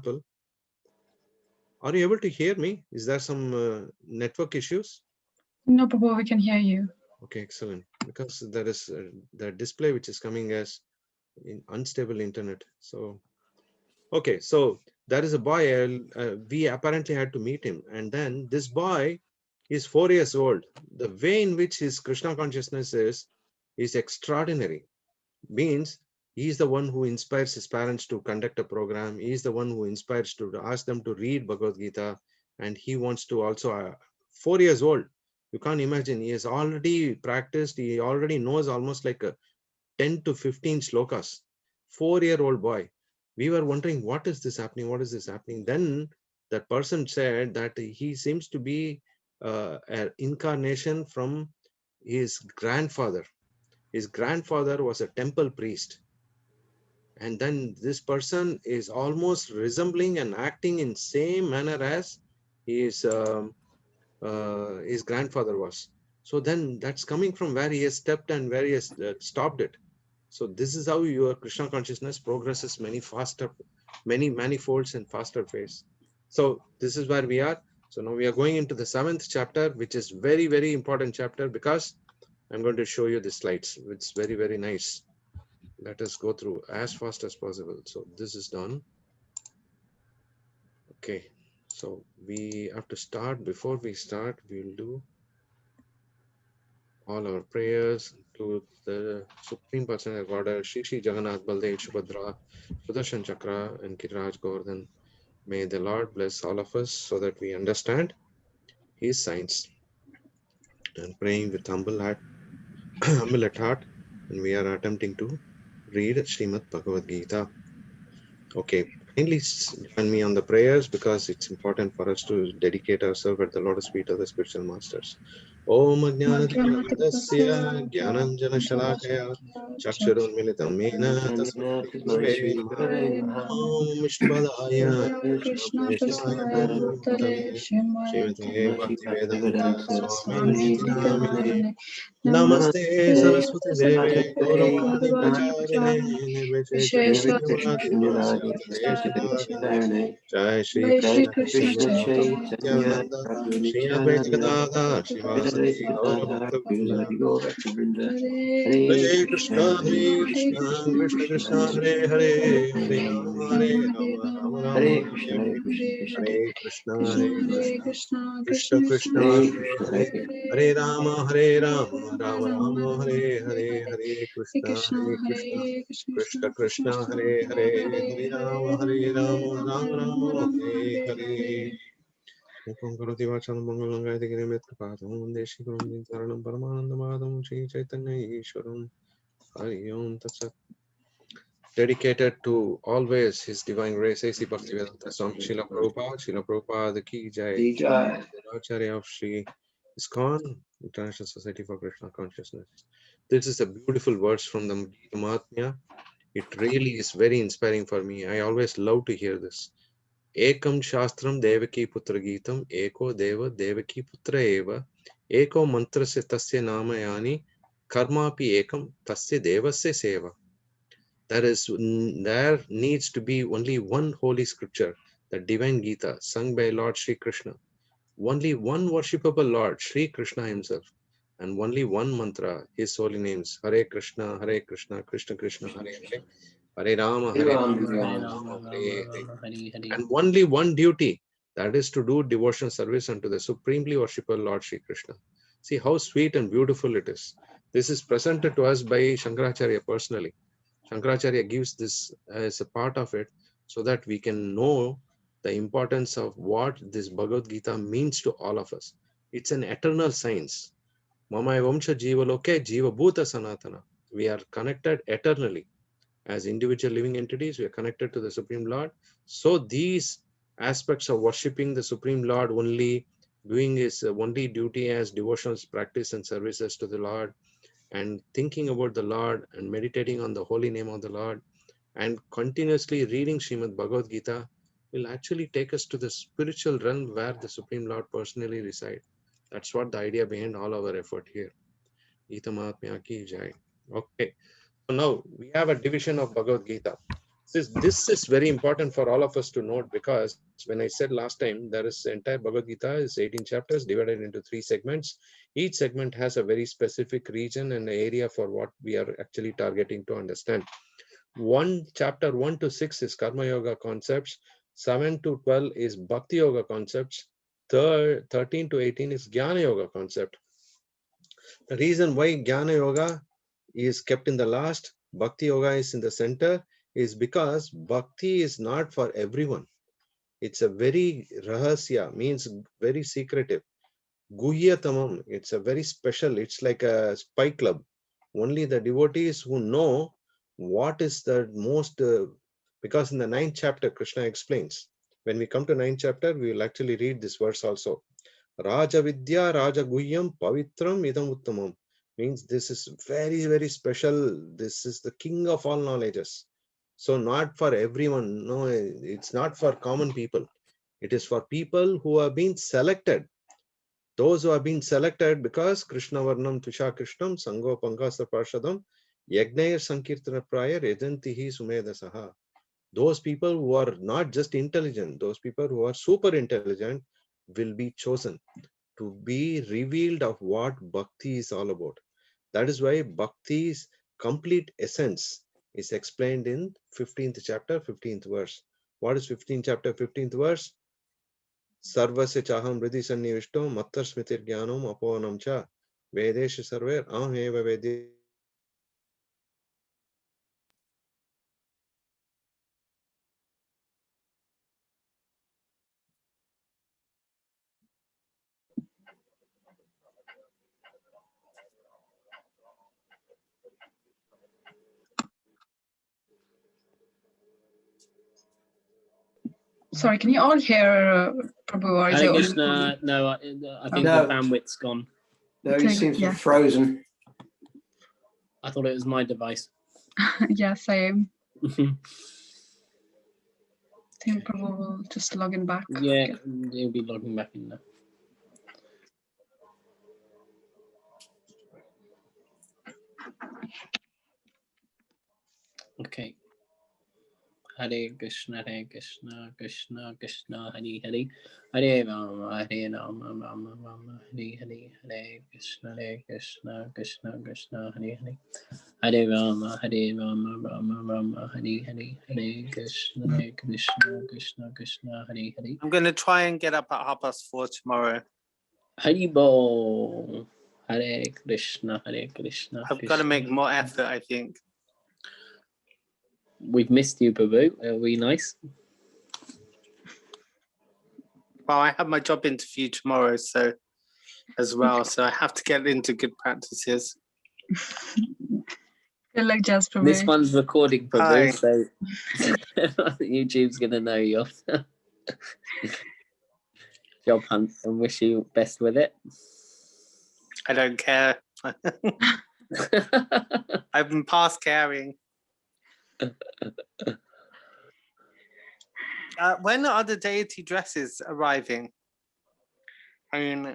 example. Are you able to hear me? Is there some network issues? No, Prabhu, we can hear you. Okay, excellent. Because there is the display which is coming as in unstable internet. So, okay, so there is a boy. We apparently had to meet him, and then this boy is 4 years old. The way in which his Krishna consciousness is extraordinary. Means he is the one who inspires his parents to conduct a program. He is the one who inspires to ask them to read Bhagavad Gita, and he wants to also 4 years old. You can't imagine. He has already practiced. He already knows almost like a 10 to 15 slokas. 4-year-old boy. We were wondering, what is this happening? What is this happening? Then that person said that he seems to be an incarnation from his grandfather. His grandfather was a temple priest, and then this person is almost resembling and acting in same manner as his grandfather was. So then that's coming from where he has stepped and where he has stopped it. So this is how your Krishna consciousness progresses many manifolds and faster ways. So this is where we are. So now we are going into the 7th chapter, which is very, very important chapter, because I'm going to show you the slides. It's very, very nice. Let us go through as fast as possible. So this is done. Okay. So we have to start. Before we start, we'll do all our prayers to the Supreme Personality of Godhead, Shri Jagannath, Baldev, Subhadra, Sudarshan Chakra, and Giriraj Govardhan. May the Lord bless all of us so that we understand His signs. And praying with humble heart, and we are attempting to read Srimad Bhagavad Gita. Okay, kindly join me on the prayers, because it's important for us to dedicate ourselves at the lotus feet of the spiritual masters. Om Jnanatimirandasya Jnananjana Shalakaya Chakshurunmilitam Mena Tasmai Shri Om Vishnupadaya Krishna Krishnapesaya Prasaya Bhutale Srimate Bhaktivedanta Swami Swami Namine Namaste Namaste Saraswati Deve Gauravani Pracharine Pracharine Nirvishesha Vishesha Shunyavadi Vasadesh Jai Shri Jai Shri Krishna Krishna Chaitanya Chaitanya Prabhu Nityananda Shri Advaita Gadadhar Shivasati Gaura Bhakta Vrinda Hare Krishna Krishna Krishna Hare Hare Hare Rama Rama Hare Hare Hare Krishna Krishna Krishna Hare Hare Rama Rama Rama Hare Hare Hare Krishna Krishna Krishna Hare Hare Hare Rama Rama Hare Hare Mukam Karoti Vachanam Mangalam Gaiti Girimet Kapatam Deshi Gurum Saranam Paramanandam Shri Chaitanya Ishwaram Hari Om Tatsat. Dedicated to always His Divine Grace, A.C. Bhaktivedanta Swami Srila Prabhupada Ki Jai, Acharya of Sri ISKCON, International Society for Krishna Consciousness. This is a beautiful verse from the Gita Mahatmya. It really is very inspiring for me. I always love to hear this. Ekam Shastram Devaki Putra Gitam, Eko Deva Devaki Putra Eva, Eko Mantrasya Tasya Namayani, Karmapi Ekam Tasya Devasya Seva. There needs to be only one holy scripture, the divine Gita, sung by Lord Sri Krishna. Only one worshipable Lord, Sri Krishna himself, and only one mantra, his holy names, Hare Krishna, Krishna Krishna, Hare Hare, Hare Rama, Rama, Hare Hare. And only one duty, that is to do devotional service unto the supremely worshipable Lord Sri Krishna. See how sweet and beautiful it is. This is presented to us by Shankaracharya personally. Shankaracharya gives this as a part of it so that we can know the importance of what this Bhagavad Gita means to all of us. It's an eternal science. Mamaya Vamsha Jiva Loke Jiva Bhuta Sanatana. We are connected eternally. As individual living entities, we are connected to the Supreme Lord. So these aspects of worshipping the Supreme Lord, only doing his only duty as devotional practice and services to the Lord, and thinking about the Lord and meditating on the holy name of the Lord and continuously reading Srimad Bhagavad Gita will actually take us to the spiritual realm where the Supreme Lord personally resides. That's what the idea behind all our effort here. Gita Mahatmya Ki Jai. Okay. So now we have a division of Bhagavad Gita. This is very important for all of us to note, because when I said last time, there is entire Bhagavad Gita is 18 chapters divided into 3 segments. Each segment has a very specific region and area for what we are actually targeting to understand. Chapter 1 to 6 is Karma Yoga concepts. 7 to 12 is Bhakti Yoga concepts. 13 to 18 is Jnana Yoga concept. The reason why Jnana Yoga is kept in the last, Bhakti Yoga is in the center, is because Bhakti is not for everyone. It's a very rahasya, means very secretive. Guhyatamam, it's a very special, it's like a spy club. Only the devotees who know what is the most, because in the 9th chapter, Krishna explains. When we come to 9th chapter, we will actually read this verse also. Raja Vidya Raja Guhyam Pavitram Idam Uttamam, means this is very, very special. This is the king of all knowledges. So not for everyone. No, it's not for common people. It is for people who have been selected. Those who have been selected because Krishna Varnam Tusha Krishnam Sango Pankasa Parshadam Yagnayar Sankirtana Prayar Ejantihi Sumedasaha. Those people who are not just intelligent, those people who are super intelligent will be chosen to be revealed of what bhakti is all about. That is why bhakti's complete essence is explained in 15th chapter, 15th verse. What is 15th chapter, 15th verse? Sarvasya chaham vriddhi sannivishto mattar smritir jnanam apovanam cha vedesh sarver aheva vedya. Sorry, can you all hear Prabhu, or is it Hare only Krishna, no, I think No. the bandwidth's gone. No, he Okay, seems to yeah. have frozen. I thought it was my device. Yeah, same. I think Prabhu will just log in back. Yeah, he'll be logging back in now. Okay. Hare Krishna, Krishna Krishna, Hare Hare, Hare Rama, Rama Rama, Hare Hare, Hare Krishna, Krishna Krishna, Hare Hare, Hare Rama, Rama Rama, Hare Hare, Hare Krishna, Krishna Krishna, Hare Hare. I'm going to try and get up at 4:30 tomorrow. Haribol, Hare Krishna, Krishna. I've got to make more effort, I think. We've missed you, Prabhu. Are we nice? Well, I have my job interview tomorrow, so as well, so I have to get into good practices. Feel like just Prabhu. This one's recording, Hi. Prabhu, so YouTube's gonna know you. Job hunt, and wish you best with it. I don't care. I've been past caring. When are the deity dresses arriving? I mean,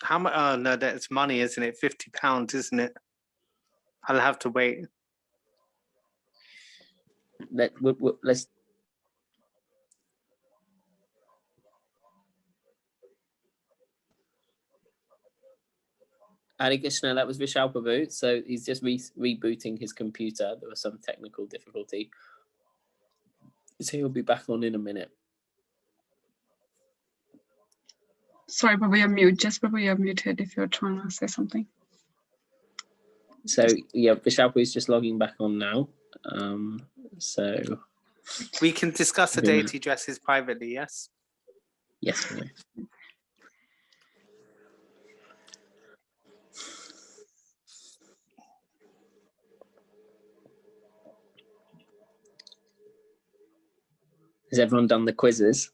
how much? Oh no, that's money, isn't it? £50, isn't it? I'll have to wait. Let's. Hare Krishna, that was Vishal Prabhu. So he's just rebooting his computer. There was some technical difficulty. So he'll be back on in a minute. Sorry, Prabhu, you're mute. Just Prabhu, you're muted if you're trying to say something. So yeah, Vishal is just logging back on now. So We can discuss the deity dresses privately, yes? yes, we may. Has everyone done the quizzes?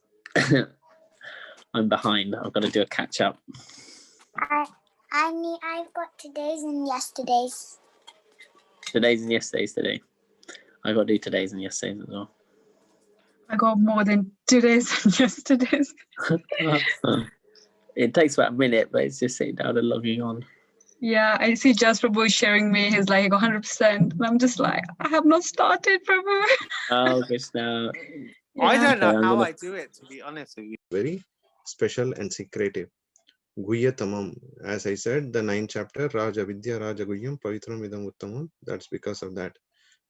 I'm behind. I've got to do a catch up. I've got today's and yesterday's. Today's and yesterday's today. I got to do today's and yesterday's as well. I got more than 2 days and yesterday's. It takes about a minute, but it's just sitting down and logging on. Yeah, I see Jas Prabhu sharing me. He's like 100%. And I'm just like, I have not started, Prabhu. Oh, Krishna. I Yeah. don't know I'm how gonna. I do it, to be honest with you. Very special and secretive. Guhya Tamam. As I said, the 9th chapter, Raja Vidya Raja Guhyam Pavitram Vidam Uttamam. That's because of that.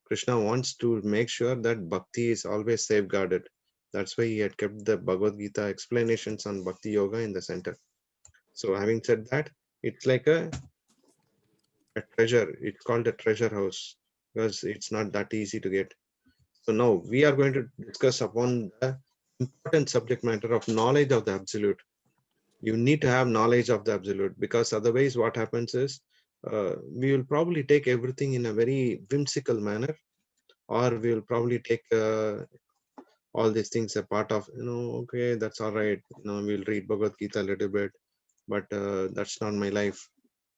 Krishna wants to make sure that bhakti is always safeguarded. That's why he had kept the Bhagavad Gita explanations on bhakti yoga in the center. So having said that, it's like a treasure. It's called a treasure house because it's not that easy to get. So now we are going to discuss upon the important subject matter of knowledge of the absolute. You need to have knowledge of the absolute, because otherwise what happens is we will probably take everything in a very whimsical manner, or we will probably take all these things a part of, okay, that's all right, we'll read Bhagavad Gita a little bit, but that's not my life.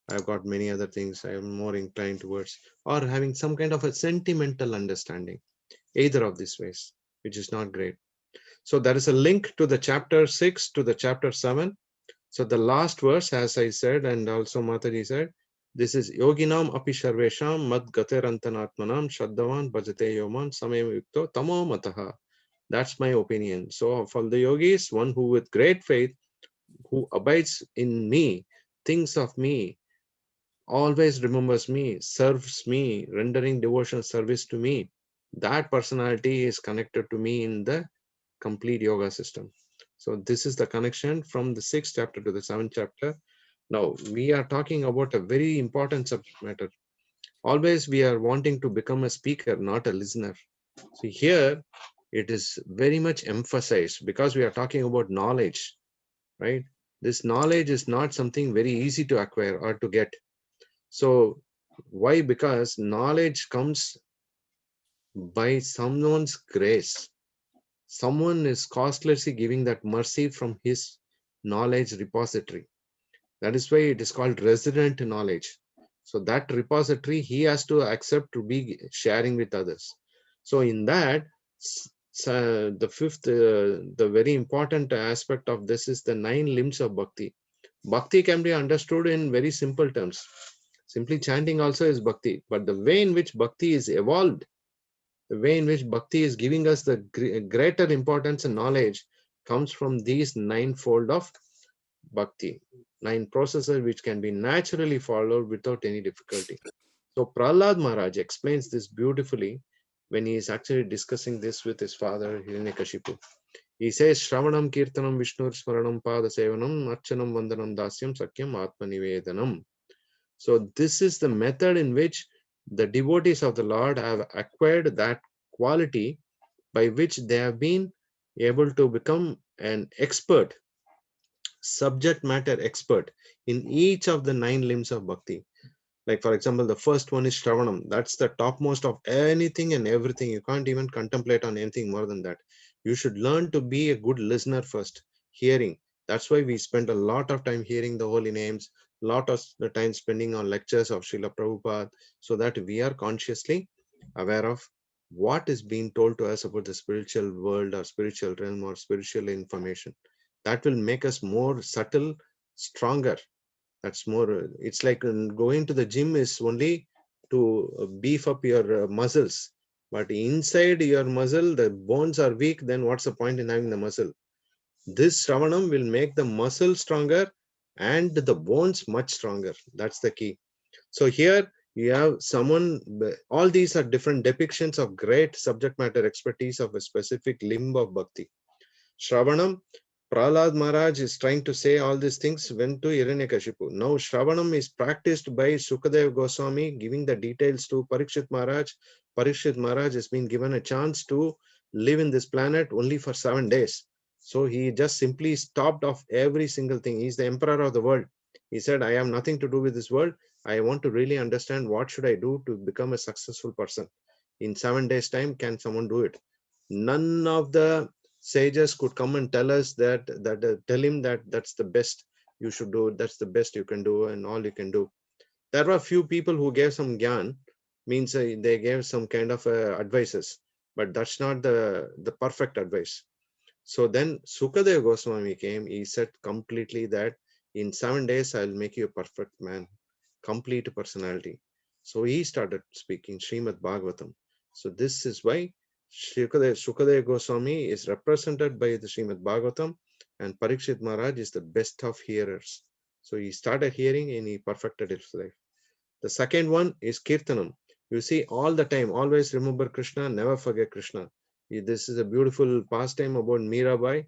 I've got many other things I am more inclined towards, or having some kind of a sentimental understanding, either of these ways, which is not great. So there is a link to the chapter 6 to the chapter 7. So the last verse, as I said, and also Mataji said, this is Yoginam api sharvesham mad gaterantanatmanam shaddavan bhajate yoman samem yukto tamo mataha. That's my opinion. So for the yogis, one who with great faith, who abides in me, thinks of me, always remembers me, serves me, rendering devotional service to me, that personality is connected to me in the complete yoga system. So this is the connection from the 6th chapter to the 7th chapter. Now we are talking about a very important subject matter. Always we are wanting to become a speaker, not a listener. So here it is very much emphasized because we are talking about knowledge, right? This knowledge is not something very easy to acquire or to get. So why? Because knowledge comes by someone's grace. Someone is costlessly giving that mercy from his knowledge repository. That is why it is called resident knowledge. So that repository he has to accept to be sharing with others. So in that, the fifth, the very important aspect of this is the 9 limbs of bhakti. Bhakti can be understood in very simple terms. Simply chanting also is bhakti, but the way in which bhakti is evolved, the way in which bhakti is giving us the greater importance and knowledge comes from these 9-fold of bhakti, 9 processes which can be naturally followed without any difficulty. So Prahlad Maharaj explains this beautifully when he is actually discussing this with his father Hiranyakashipu. He says, Shravanam Kirtanam Vishnur Smaranam Pada Sevanam Archanam Vandanam Dasyam Sakyam Atma Nivedanam. So this is the method in which the devotees of the Lord have acquired that quality by which they have been able to become an expert, subject matter expert in each of the 9 limbs of bhakti. Like for example, the first one is Shravanam. That's the topmost of anything and everything. You can't even contemplate on anything more than that. You should learn to be a good listener first, hearing. That's why we spend a lot of time hearing the holy names, lot of the time spending on lectures of Srila Prabhupada, so that we are consciously aware of what is being told to us about the spiritual world or spiritual realm or spiritual information. That will make us more subtle, stronger. That's more, it's like going to the gym is only to beef up your muscles, but inside your muscle the bones are weak, then what's the point in having the muscle? This Shravanam will make the muscle stronger and the bones much stronger. That's the key. So here you have someone, all these are different depictions of great subject matter expertise of a specific limb of bhakti. Shravanam, Prahlad Maharaj is trying to say all these things went to Hiranyakashipu. Now Shravanam is practiced by Sukadev Goswami, giving the details to Parikshit Maharaj. Parikshit Maharaj has been given a chance to live in this planet only for 7 days. So he just simply stopped off every single thing. He's the emperor of the world. He said, I have nothing to do with this world. I want to really understand what should I do to become a successful person. In 7 days time, can someone do it? None of the sages could come and tell us tell him that that's the best you should do, that's the best you can do and all you can do. There were a few people who gave some gyan, means they gave some kind of advices, but that's not the perfect advice. So then Sukadev Goswami came. He said completely that in 7 days I'll make you a perfect man. complete personality. So he started speaking Srimad Bhagavatam. So this is why Shukadeva Goswami is represented by the Srimad Bhagavatam, and Parikshit Maharaj is the best of hearers. So he started hearing and he perfected his life. The second one is Kirtanam. You see, all the time, always remember Krishna, never forget Krishna. This is a beautiful pastime about Mirabai,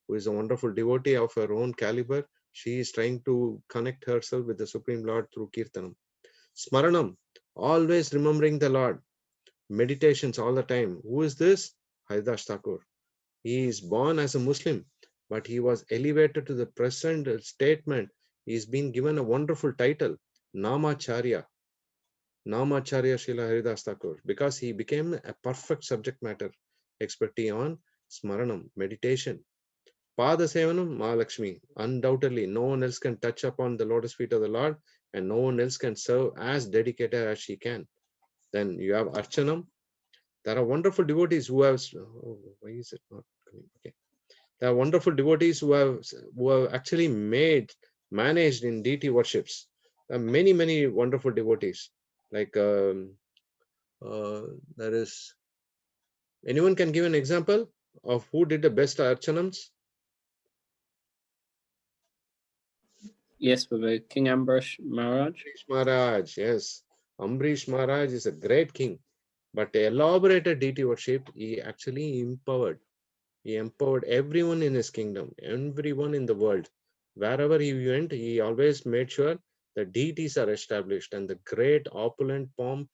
who is a wonderful devotee of her own caliber. She is trying to connect herself with the Supreme Lord through Kirtanam. Smaranam, always remembering the Lord. Meditations all the time. Who is this? Haridas Thakur. He is born as a Muslim, but he was elevated to the present statement. He is being given a wonderful title, Namacharya. Namacharya Srila Haridas Thakur, because he became a perfect subject matter expertise on Smaranam, meditation. Pada Sevanam, Mahalakshmi. Undoubtedly, no one else can touch upon the lotus feet of the Lord, and no one else can serve as dedicated as she can. Then you have Archanam. There are wonderful devotees who have. Oh, why is it not coming? Okay. There are wonderful devotees who have actually managed in deity worships. There are many wonderful devotees. Like there is. Anyone can give an example of who did the best archanams? Yes, Prabhu. King Ambrish Maharaj. Ambrish Maharaj, yes. Ambrish Maharaj is a great king, but elaborated deity worship, he actually empowered. He empowered everyone in his kingdom, everyone in the world. Wherever he went, he always made sure the deities are established, and the great opulent pomp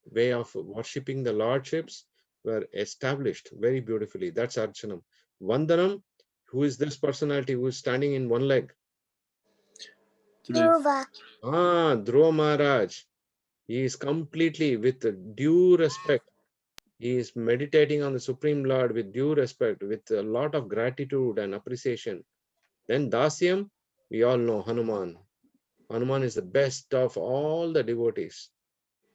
way of worshipping the lordships were established very beautifully. That's Archanam. Vandanam, who is this personality who is standing in one leg? Dhruva. Dhruva Maharaj. He is completely with due respect. He is meditating on the Supreme Lord with due respect, with a lot of gratitude and appreciation. Then Dasyam, we all know Hanuman. Hanuman is the best of all the devotees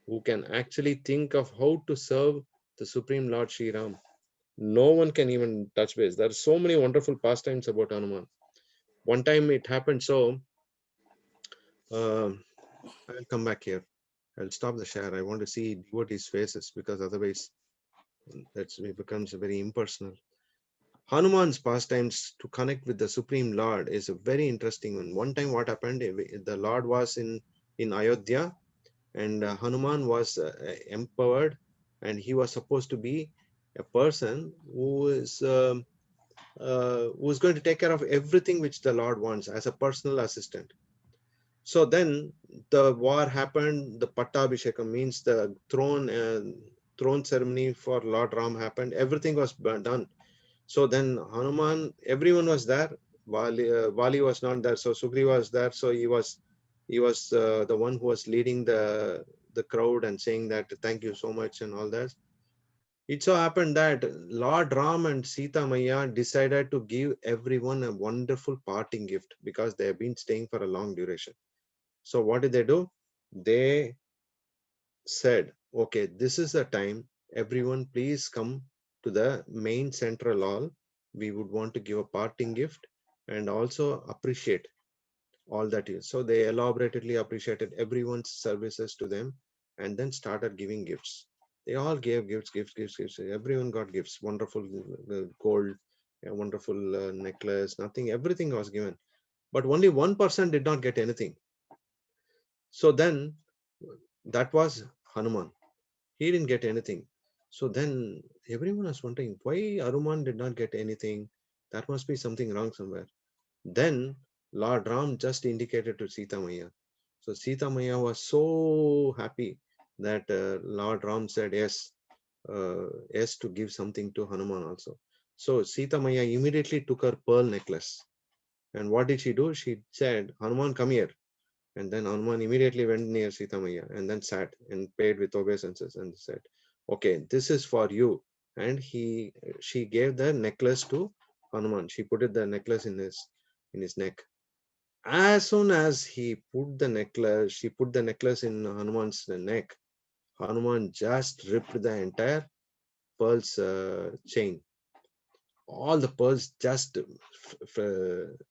who can actually think of how to serve the Supreme Lord Sri Ram. No one can even touch base. There are so many wonderful pastimes about Hanuman. One time it happened so, I'll come back here. I'll stop the share. I want to see devotees' faces because otherwise it becomes very impersonal. Hanuman's pastimes to connect with the Supreme Lord is a very interesting one. One time what happened, the Lord was in Ayodhya, and Hanuman was empowered, and he was supposed to be a person who's going to take care of everything which the Lord wants as a personal assistant. So then the war happened, the Pattabhishekam means the throne ceremony for Lord Ram happened, everything was done. So then Hanuman, everyone was there. Vali was not there, so Sugriva was there. So he was the one who was leading the crowd and saying that thank you so much and all that. It so happened that Lord Ram and Sita Maya decided to give everyone a wonderful parting gift because they have been staying for a long duration. So what did they do? They said, okay, this is the time. Everyone, please come to the main central hall. We would want to give a parting gift and also appreciate all that is. So they elaborately appreciated everyone's services to them and then started giving gifts. They all gave gifts. Everyone got gifts. Wonderful gold, a wonderful necklace, nothing, everything was given. But only one person did not get anything. So then that was Hanuman. He didn't get anything. So then everyone was wondering why Hanuman did not get anything. There must be something wrong somewhere. Then Lord Ram just indicated to Sita Maya. So Sita Maya was so happy that Lord Ram said yes, yes to give something to Hanuman also. So Sita Maya immediately took her pearl necklace. And what did she do? She said, Hanuman, come here. And then Hanuman immediately went near Sita Maya and then sat and paid with obeisances and said, okay, this is for you. And she gave the necklace to Hanuman. She put the necklace in his neck. As soon as she put the necklace in Hanuman's neck. Hanuman just ripped the entire pearls chain. All the pearls just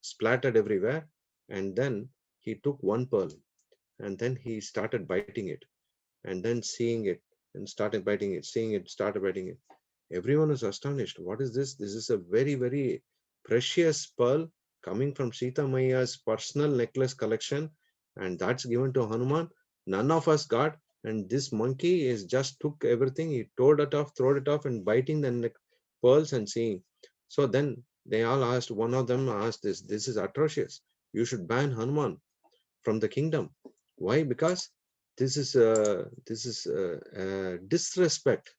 splattered everywhere. And then he took one pearl and then he started biting it, and then seeing it, and started biting it, seeing it, started biting it. Everyone was astonished. What is this? This is a very, very precious pearl coming from Sita Maya's personal necklace collection, and that's given to Hanuman. None of us got, and this monkey is just took everything. He tore it off, threw it off, and biting the pearls and seeing. So then they all asked. One of them asked, "This, this is atrocious. You should ban Hanuman from the kingdom." Why? Because this is disrespect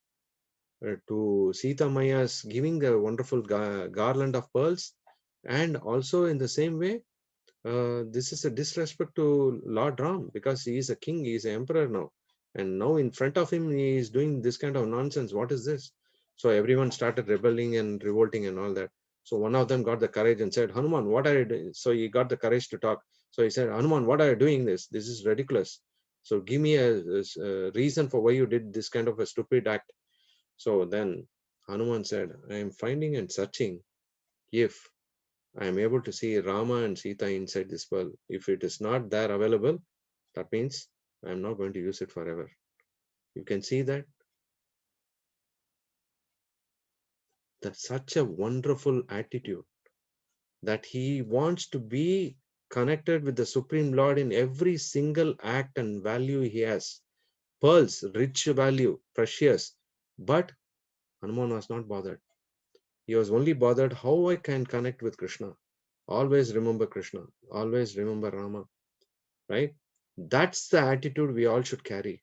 to Sita Maya's giving the wonderful garland of pearls, and also in the same way, this is a disrespect to Lord Ram, because he is a king, he is an emperor now, and now in front of him he is doing this kind of nonsense. What is this? So everyone started rebelling and revolting and all that. So one of them got the courage and said, Hanuman, what are you doing? So he got the courage to talk. So he said, Hanuman, what are you doing this? This is ridiculous. So give me a reason for why you did this kind of a stupid act. So then Hanuman said, I am finding and searching if I am able to see Rama and Sita inside this pearl. If it is not there available, that means I am not going to use it forever. You can see that. That's such a wonderful attitude, that he wants to be connected with the Supreme Lord in every single act and value he has. Pearls, rich value, precious. But Hanuman was not bothered. He was only bothered how I can connect with Krishna. Always remember Krishna. Always remember Rama. Right? That's the attitude we all should carry.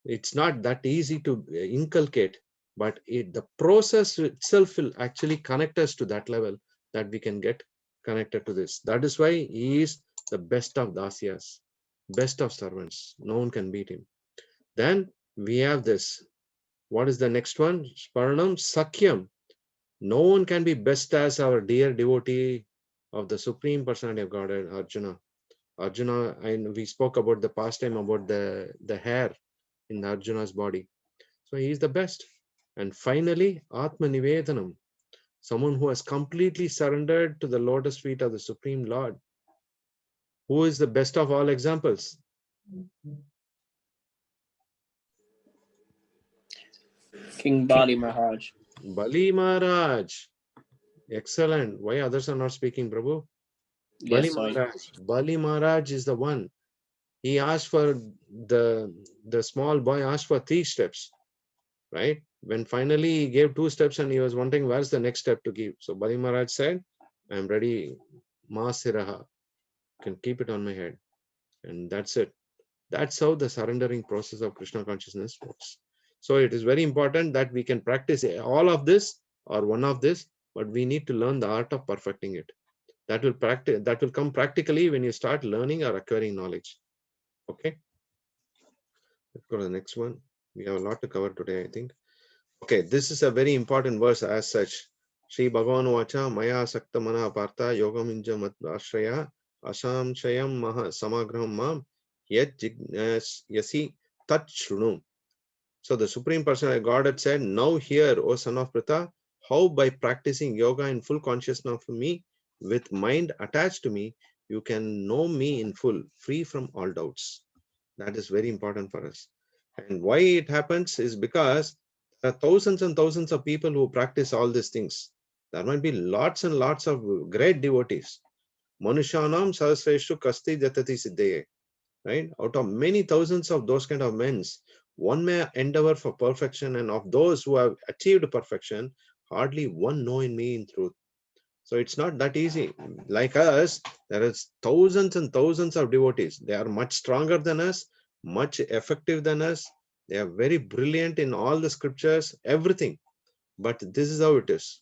It's not that easy to inculcate, but the process itself will actually connect us to that level, that we can get connected to this. That is why he is the best of dasyas, best of servants. No one can beat him. Then we have this. What is the next one? Sparnam Sakyam. No one can be best as our dear devotee of the Supreme Personality of Godhead, Arjuna. Arjuna, and we spoke about the past time about the hair in Arjuna's body. So he is the best. And finally, Atma Nivedanam, someone who has completely surrendered to the lotus feet of the Supreme Lord. Who is the best of all examples? King Bali Maharaj. Bali Maharaj. Excellent. Why others are not speaking, Prabhu? Bali Yes, sorry. Maharaj. Bali Maharaj is the one. He asked for the small boy asked for 3 steps, right? When finally he gave 2 steps and he was wondering where's the next step to give. So Bali Maharaj said, I'm ready. Masiraha. Can keep it on my head. And that's it. That's how the surrendering process of Krishna consciousness works. So it is very important that we can practice all of this or one of this, but we need to learn the art of perfecting it. That will come practically when you start learning or acquiring knowledge. Okay. Let's go to the next one. We have a lot to cover today, I think. Okay, this is a very important verse as such. Sri Bhagavan Vacha Maya Sakta Mana Partha Yogam Inja Mat Ashraya Asam Shayam Maha Samagraham Mam Yet Yasi Tat Shrunum. So the Supreme Personality of God had said, now hear, O son of Pritha, how by practicing yoga in full consciousness of me, with mind attached to me, you can know me in full, free from all doubts. That is very important for us. And why it happens is because there are thousands and thousands of people who practice all these things. There might be lots and lots of great devotees. Manushanam sahasreshu kasti jatati siddhaye. Right? Out of many thousands of those kind of men, one may endeavor for perfection, and of those who have achieved perfection, hardly one know in me in truth. So it's not that easy. Like us, there is thousands and thousands of devotees. They are much stronger than us, much effective than us. They are very brilliant in all the scriptures, everything. But this is how it is.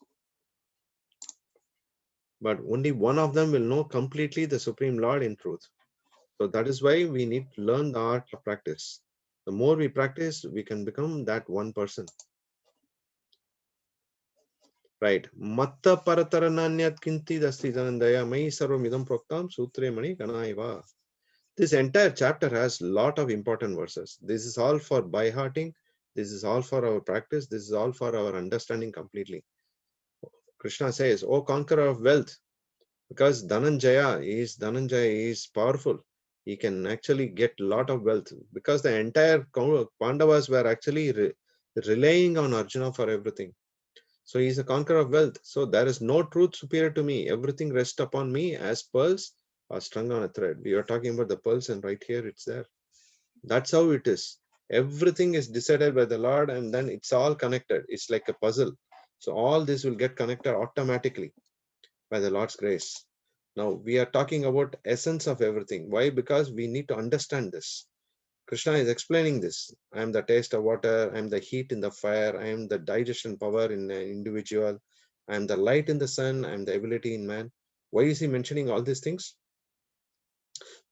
But only one of them will know completely the Supreme Lord in truth. So that is why we need to learn the art of practice. The more we practice, we can become that one person. Right. Matta paratarananyat kinti dasti janandaya mai sarvamidam proktam sutre mani ganaiva. This entire chapter has a lot of important verses. This is all for by hearting. This is all for our practice. This is all for our understanding completely. Krishna says, O conqueror of wealth, because Dhananjaya is powerful. he can actually get a lot of wealth, because the entire Pandavas were actually relying on Arjuna for everything. So he is a conqueror of wealth. So there is no truth superior to me. Everything rests upon me as pearls are strung on a thread. We are talking about the pearls, and right here it's there. That's how it is. Everything is decided by the Lord, and then it's all connected. It's like a puzzle. So all this will get connected automatically by the Lord's grace. Now we are talking about essence of everything. Why? Because we need to understand this. Krishna is explaining this. I am the taste of water. I am the heat in the fire. I am the digestion power in an individual. I am the light in the sun. I am the ability in man. Why is he mentioning all these things?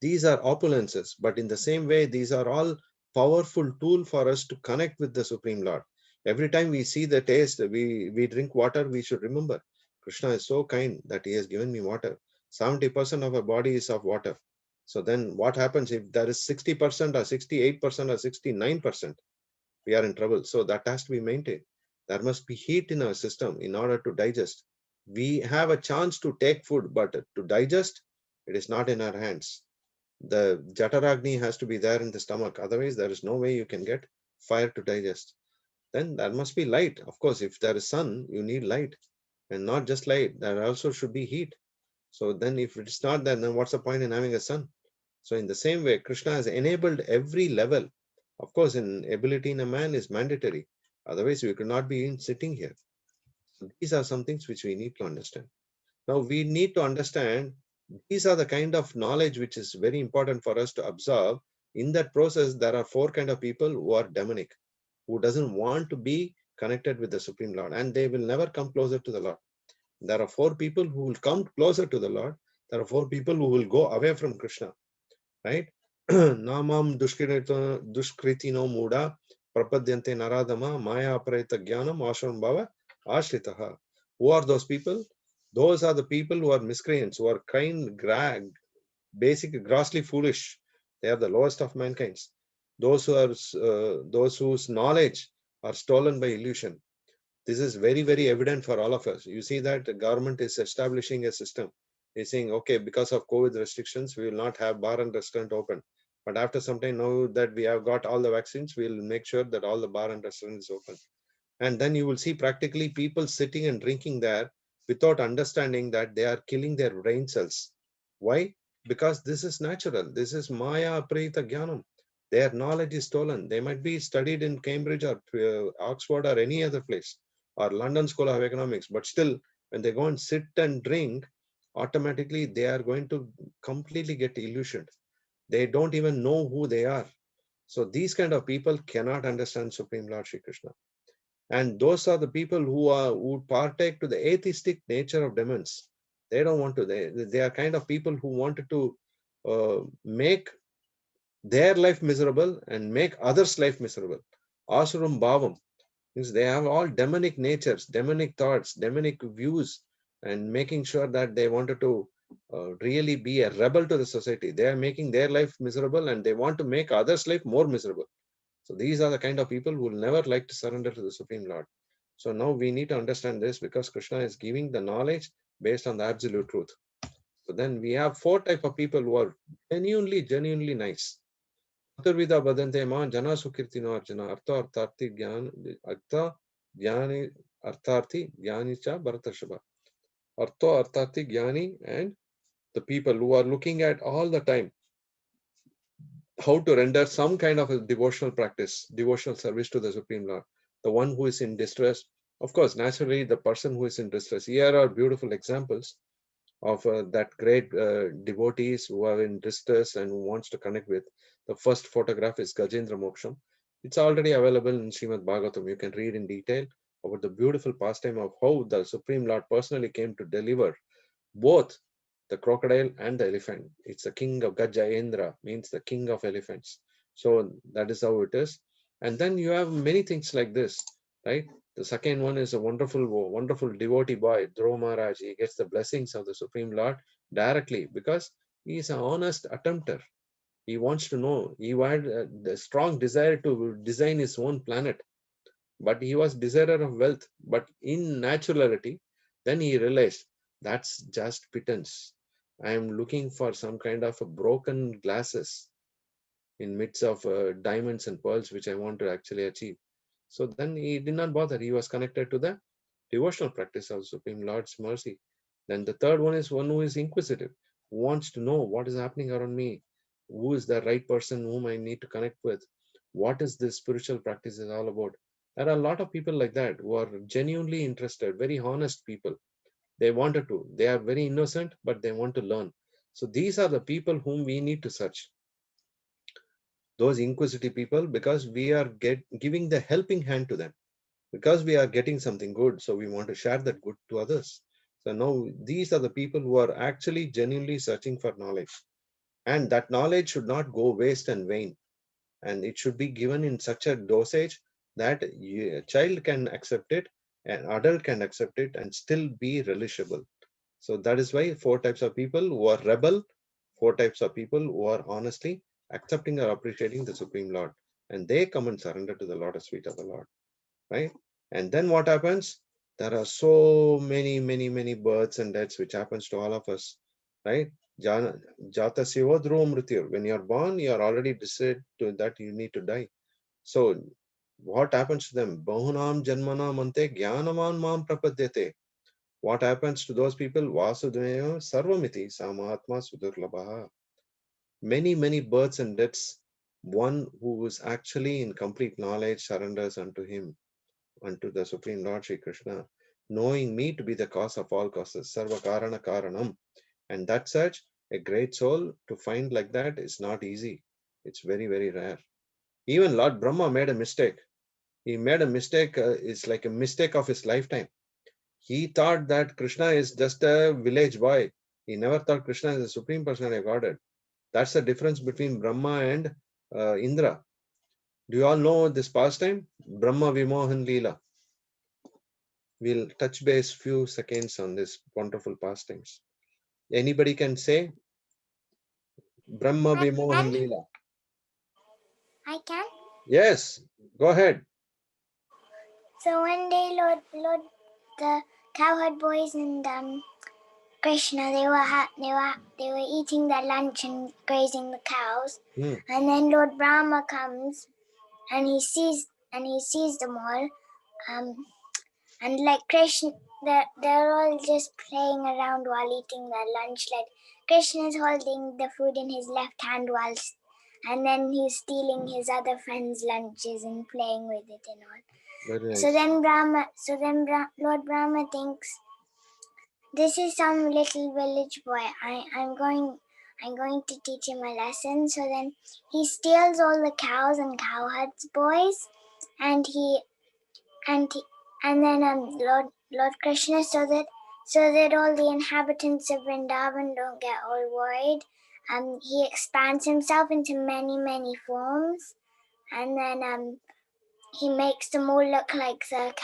These are opulences, but in the same way, these are all powerful tool for us to connect with the Supreme Lord. Every time we see the taste, we drink water, we should remember Krishna is so kind that he has given me water. 70% of our body is of water. So then what happens if there is 60% or 68% or 69%? We are in trouble. So that has to be maintained. There must be heat in our system in order to digest. We have a chance to take food, but to digest, it is not in our hands. The Jataragni has to be there in the stomach. Otherwise, there is no way you can get fire to digest. Then there must be light. Of course, if there is sun, you need light. And not just light, there also should be heat. So then if it's not there, then what's the point in having a sun? So in the same way, Krishna has enabled every level. Of course, an ability in a man is mandatory. Otherwise, we could not be sitting here. So these are some things which we need to understand. Now, we need to understand these are the kind of knowledge which is very important for us to observe. In that process, there are four kind of people who are demonic, who doesn't want to be connected with the Supreme Lord, and they will never come closer to the Lord. There are four people who will come closer to the Lord. There are four people who will go away from Krishna, right? Namam dushkritino muda prapadyante naradama maya aparita jnanam ashram bhava ashritaha. Who are those people? Those are the people who are miscreants, who are basic, grossly foolish. They are the lowest of mankind. Those who are those whose knowledge are stolen by illusion. This is very, very evident for all of us. You see that the government is establishing a system. It's saying, okay, because of COVID restrictions, we will not have bar and restaurant open. But after some time, now that we have got all the vaccines, we'll make sure that all the bar and restaurant is open. And then you will see practically people sitting and drinking there without understanding that they are killing their brain cells. Why? Because this is natural. This is Maya Aprita Jnanam. Their knowledge is stolen. They might be studied in Cambridge or Oxford or any other place, or London School of Economics, but still, when they go and sit and drink, automatically they are going to completely get illusioned. They don't even know who they are. So these kind of people cannot understand Supreme Lord Shri Krishna. And those are the people who partake to the atheistic nature of demons. They don't want to. They are kind of people who wanted to make their life miserable and make others' life miserable. Asuram bhavam means they have all demonic natures, demonic thoughts, demonic views, and making sure that they wanted to really be a rebel to the society. They are making their life miserable and they want to make others' life more miserable. So these are the kind of people who will never like to surrender to the Supreme Lord. So now we need to understand this, because Krishna is giving the knowledge based on the absolute truth. So then we have four type of people who are genuinely nice. Chaturvida badante ma jana sukirtino arjuna artha artharthi jnana artha jnani artharthi jnani cha bharatashaba. Artha artharthi jnani, and the people who are looking at all the time how to render some kind of a devotional practice, devotional service to the Supreme Lord. The one who is in distress, of course, naturally, the person who is in distress. Here are beautiful examples of that great devotees who are in distress and who wants to connect with. The first photograph is Gajendra Moksham. It's already available in Srimad Bhagavatam. You can read in detail about the beautiful pastime of how the Supreme Lord personally came to deliver both the crocodile and the elephant. It's the king of Gajayendra, means the king of elephants. So that is how it is. And then you have many things like this, right? The second one is a wonderful devotee boy, Dhruva Maharaj. He gets the blessings of the Supreme Lord directly because he is an honest attempter. He wants to know. He had the strong desire to design his own planet, but he was desirer of wealth. But in naturality, then he realized that's just pittance. I am looking for some kind of a broken glasses in midst of diamonds and pearls, which I want to actually achieve. So then he did not bother. He was connected to the devotional practice of Supreme Lord's mercy. Then the third one is one who is inquisitive, who wants to know what is happening around me, who is the right person whom I need to connect with, what is this spiritual practice is all about. There are a lot of people like that who are genuinely interested, very honest people. They wanted to. They are very innocent, but they want to learn. So these are the people whom we need to search. Those inquisitive people, because we are giving the helping hand to them, because we are getting something good, so we want to share that good to others. So now these are the people who are actually genuinely searching for knowledge, and that knowledge should not go waste and vain, and it should be given in such a dosage that a child can accept it, an adult can accept it, and still be relishable. So that is why four types of people who are rebel, four types of people who are honestly accepting or appreciating the Supreme Lord, and they come and surrender to the lotus feet of the Lord, right? And then what happens? There are so many births and deaths which happens to all of us, right? Jata sivo dhruva mrityur. When you are born, you are already decided to that you need to die. So what happens to them? Bahunam janmanam ante jnanavan mam prapadyate. What happens to those people? Vasudeva sarvamiti samahatma sudurlabha. Many births and deaths. One who is actually in complete knowledge surrenders unto him, unto the Supreme Lord Sri Krishna, knowing me to be the cause of all causes, Sarva Karana Karanam. And that such a great soul to find like that is not easy. It's very rare. Even Lord Brahma made a mistake. He made a mistake, it's like a mistake of his lifetime. He thought that Krishna is just a village boy. He never thought Krishna is the Supreme Personality of Godhead. That's the difference between Brahma and Indra. Do you all know this pastime? Brahma Vimohan Leela. We'll touch base few seconds on this wonderful pastimes. Anybody can say Brahma Vimohan Leela? I can. Yes, go ahead. So one day, the cowherd boys and Krishna, they were eating their lunch and grazing the cows, and then Lord Brahma comes, and he sees them all, and like Krishna, they're all just playing around while eating their lunch. Like Krishna's holding the food in his left hand and then he's stealing his other friends' lunches and playing with it and all. Very nice. So then Lord Brahma thinks, this is some little village boy. I'm going to teach him a lesson. So then he steals all the cows and cowherds boys, and then Lord Krishna, so that all the inhabitants of Vrindavan don't get all worried, he expands himself into many forms, and then he makes them all look like the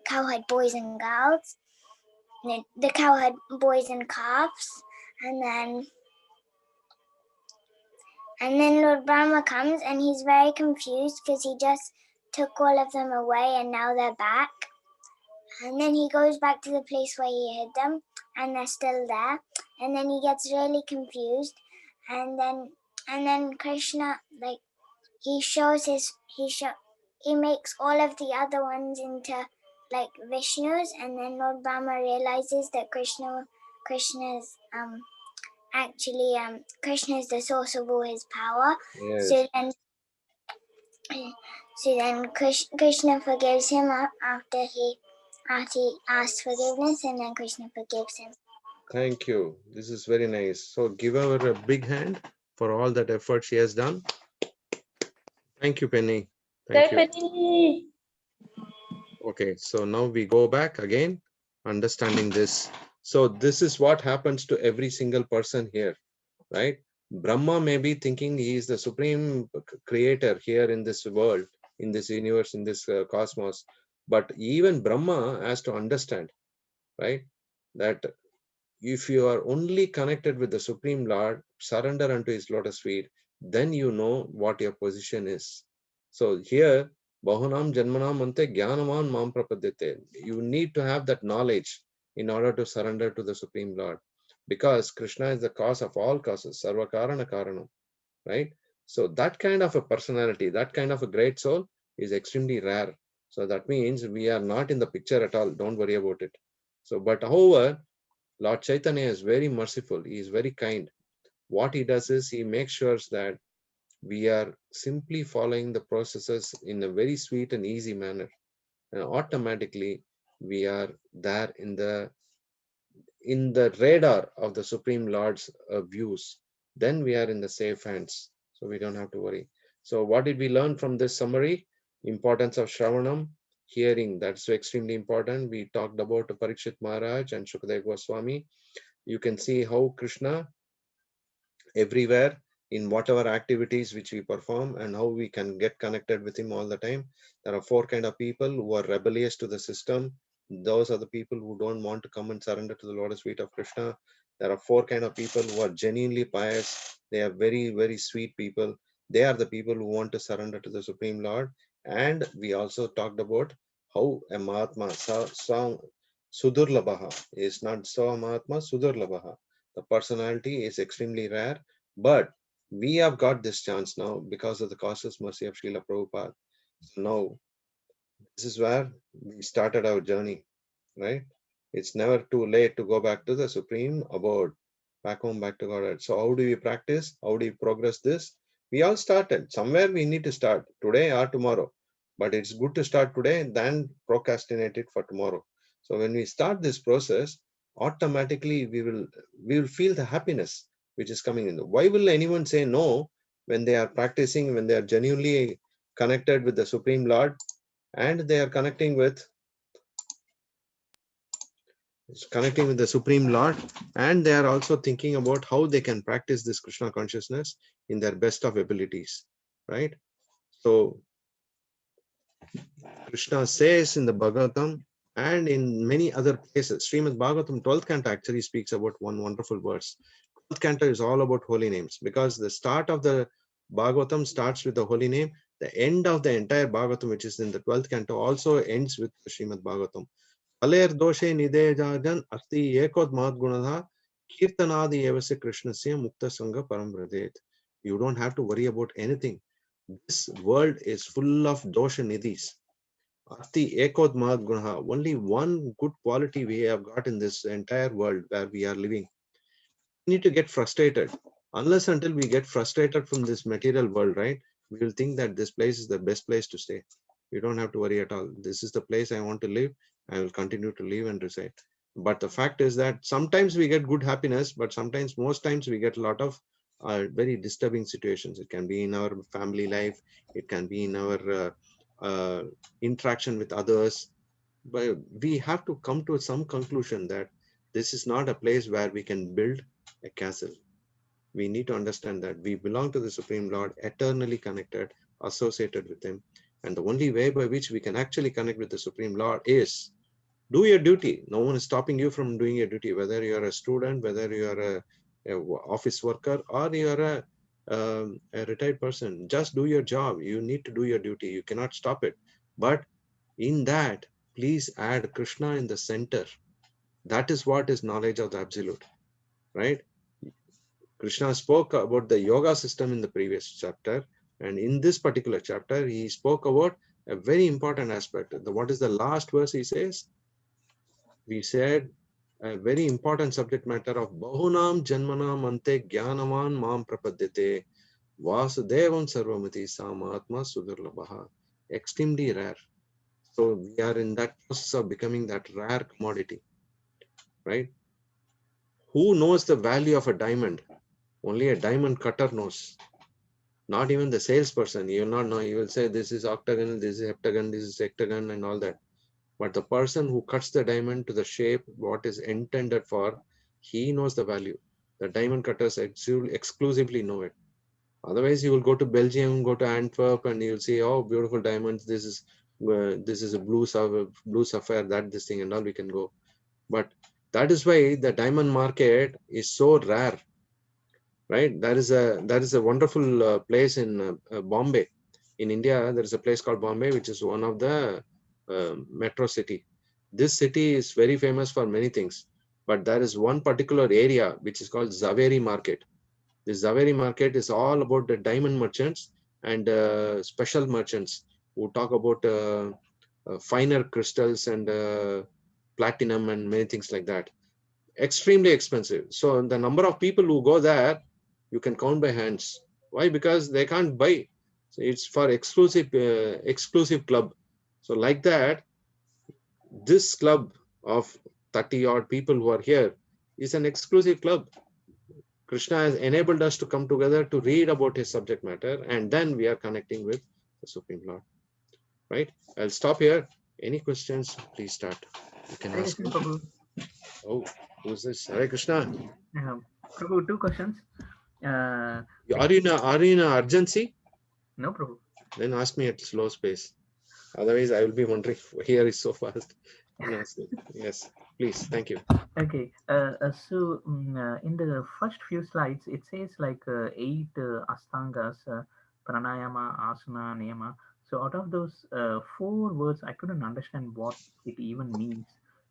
cowherd boys and girls, the cowherd boys and calves, and then Lord Brahma comes, and he's very confused because he just took all of them away and now they're back. And then he goes back to the place where he hid them, and they're still there. And then he gets really confused, and then Krishna, like, he makes all of the other ones into like Vishnus, and then Lord Brahma realizes that Krishna's actually Krishna is the source of all his power. Yes. So then Krishna forgives him after he asks forgiveness, and then Krishna forgives him. Thank you. This is very nice. So give her a big hand for all that effort she has done. Thank you, Penny. Thank you. Penny. Okay, so now we go back again, understanding this. So this is what happens to every single person here, right? Brahma may be thinking he is the supreme creator here in this world, in this universe, in this cosmos. But even Brahma has to understand, right, that if you are only connected with the Supreme Lord, surrender unto his lotus feet, then you know what your position is. So here, Bahunam Janmanam Ante Jnanaman Mam Prapadyate. You need to have that knowledge in order to surrender to the Supreme Lord. because Krishna is the cause of all causes, Sarva Karana Karanam, right? So that kind of a personality, that kind of a great soul is extremely rare. So that means we are not in the picture at all. Don't worry about it. So, but however, Lord Chaitanya is very merciful. He is very kind. What he does is he makes sure that we are simply following the processes in a very sweet and easy manner. And automatically we are there in the radar of the Supreme Lord's views. Then we are in the safe hands. So we don't have to worry. So what did we learn from this summary? Importance of Shravanam, hearing. That's extremely important. We talked about Parikshit Maharaj and Shukadeva Goswami. You can see how Krishna everywhere in whatever activities which we perform, and how we can get connected with him all the time. There are four kind of people who are rebellious to the system. Those are the people who don't want to come and surrender to the lotus feet of Krishna. There are four kind of people who are genuinely pious. They are very, very sweet people. They are the people who want to surrender to the Supreme Lord. And we also talked about how a Mahatma, Sudurlabaha, is not so Mahatma, Sudurlabaha. The personality is extremely rare, but we have got this chance now because of the causeless mercy of Srila Prabhupada. So now, this is where we started our journey, right? It's never too late to go back to the Supreme Abode, back home, back to Godhead. So how do we practice? How do we progress this? We all started. Somewhere we need to start, today or tomorrow. But it's good to start today than procrastinate it for tomorrow. So when we start this process, automatically we will feel the happiness which is coming in. Why will anyone say no when they are practicing, when they are genuinely connected with the Supreme Lord, and they are connecting with the Supreme Lord, and they are also thinking about how they can practice this Krishna consciousness in their best of abilities, right? So Krishna says in the Bhagavatam and in many other places, Srimad Bhagavatam 12th canto actually speaks about one wonderful verse. 12th canto is all about holy names, because the start of the Bhagavatam starts with the holy name. The end of the entire Bhagavatam, which is in the 12th canto, also ends with Srimad Bhagavatam. Aler doshe nidejajan asti ekod madgunadha kirtanadi evase krishnasya mukta sangha parambradet. You don't have to worry about anything. This world is full of dosha nidhis. Asti ekod madgunadha. Only one good quality we have got in this entire world where we are living. We need to get frustrated. Unless until we get frustrated from this material world, right? We will think that this place is the best place to stay. You don't have to worry at all. This is the place I want to live. I will continue to live and reside. But the fact is that sometimes we get good happiness, but sometimes, most times, we get a lot of very disturbing situations. It can be in our family life. It can be in our interaction with others. But we have to come to some conclusion that this is not a place where we can build a castle. We need to understand that we belong to the Supreme Lord, eternally connected, associated with Him. And the only way by which we can actually connect with the Supreme Lord is do your duty. No one is stopping you from doing your duty, whether you're a student, whether you're a office worker, or you're a retired person. Just do your job. You need to do your duty. You cannot stop it. But in that, please add Krishna in the center. That is what is knowledge of the absolute, right? Krishna spoke about the yoga system in the previous chapter, and in this particular chapter, he spoke about a very important aspect. What is the last verse he says? We said a very important subject matter of Bahunam Janmanam Ante Jnanavan Mam Prapadyate Vasudevam Sarvamati Samahatma Sudurlabaha. Extremely rare. So we are in that process of becoming that rare commodity, right? Who knows the value of a diamond? Only a diamond cutter knows. Not even the salesperson. You will not know. You will say this is octagon, this is heptagon, this is hectagon, and all that. But the person who cuts the diamond to the shape what is intended for, he knows the value. The diamond cutters exclusively know it. Otherwise, you will go to Belgium, go to Antwerp, and you'll see, oh, beautiful diamonds. This is a blue sapphire, that this thing and all. We can go, but that is why the diamond market is so rare, right? That is a wonderful place in Bombay, in India. There is a place called Bombay, which is one of the metro city. This city is very famous for many things. But there is one particular area which is called Zaveri market. This Zaveri market is all about the diamond merchants and special merchants who talk about finer crystals and platinum and many things like that. Extremely expensive. So the number of people who go there, you can count by hands. Why? Because they can't buy. So it's for exclusive club. So like that, this club of 30 odd people who are here is an exclusive club. Krishna has enabled us to come together to read about his subject matter, and then we are connecting with the Supreme Lord. Right? I'll stop here. Any questions? Please start. You can Hare ask Krishna, me. Prabhu. Oh, who's this? Hare Krishna. Prabhu, two questions. Are you in a urgency? No, Prabhu. Then ask me at slow space. Otherwise, I will be wondering here is so fast. Yes, please. Thank you. Okay. So in the first few slides, it says like 8 astangas, pranayama, asana, niyama. So out of those 4 words, I couldn't understand what it even means.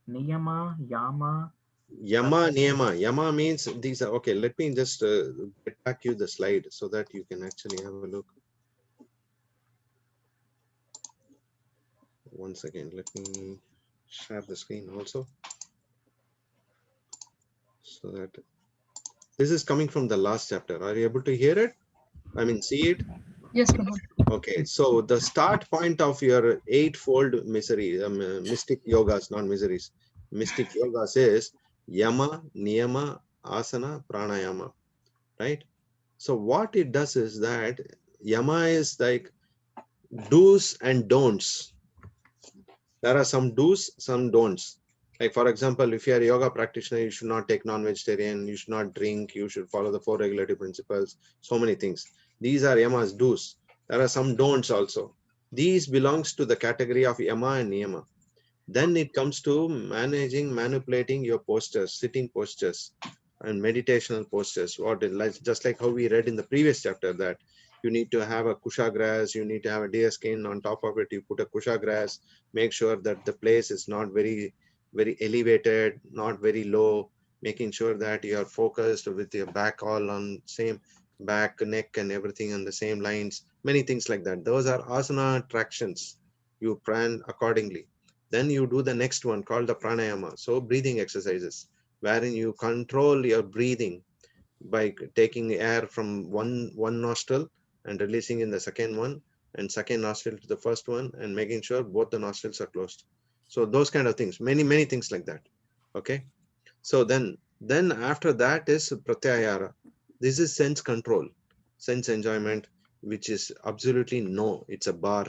Niyama, yama. Yama, niyama. Yama means these are okay. Let me just get back you the slide so that you can actually have a look. One second. Let me share the screen also. So that this is coming from the last chapter. Are you able to hear it? I mean, see it? Yes, Prabhu. Okay, so the start point of your eightfold misery, mystic yogas, not miseries, mystic yogas is yama, niyama, asana, pranayama, right? So what it does is that yama is like do's and don'ts. There are some do's, some don'ts. Like for example, if you are a yoga practitioner, you should not take non-vegetarian, you should not drink, you should follow the 4 regulative principles, so many things. These are yamas, do's. There are some don'ts also. These belongs to the category of yama and niyama. Then it comes to managing, manipulating your postures, sitting postures and meditational postures. Just like how we read in the previous chapter that you need to have a kusha grass, you need to have a deer skin on top of it, you put a kusha grass, make sure that the place is not very, very elevated, not very low, making sure that you are focused with your back all on same back, neck and everything on the same lines, many things like that. Those are asana tractions. You plan accordingly. Then you do the next one called the pranayama. So breathing exercises, wherein you control your breathing by taking air from one nostril and releasing in the second one, and second nostril to the first one, and making sure both the nostrils are closed. So those kind of things, many things like that. Okay. So then after that is pratyayara. This is sense control, sense enjoyment, which is absolutely no, it's a bar.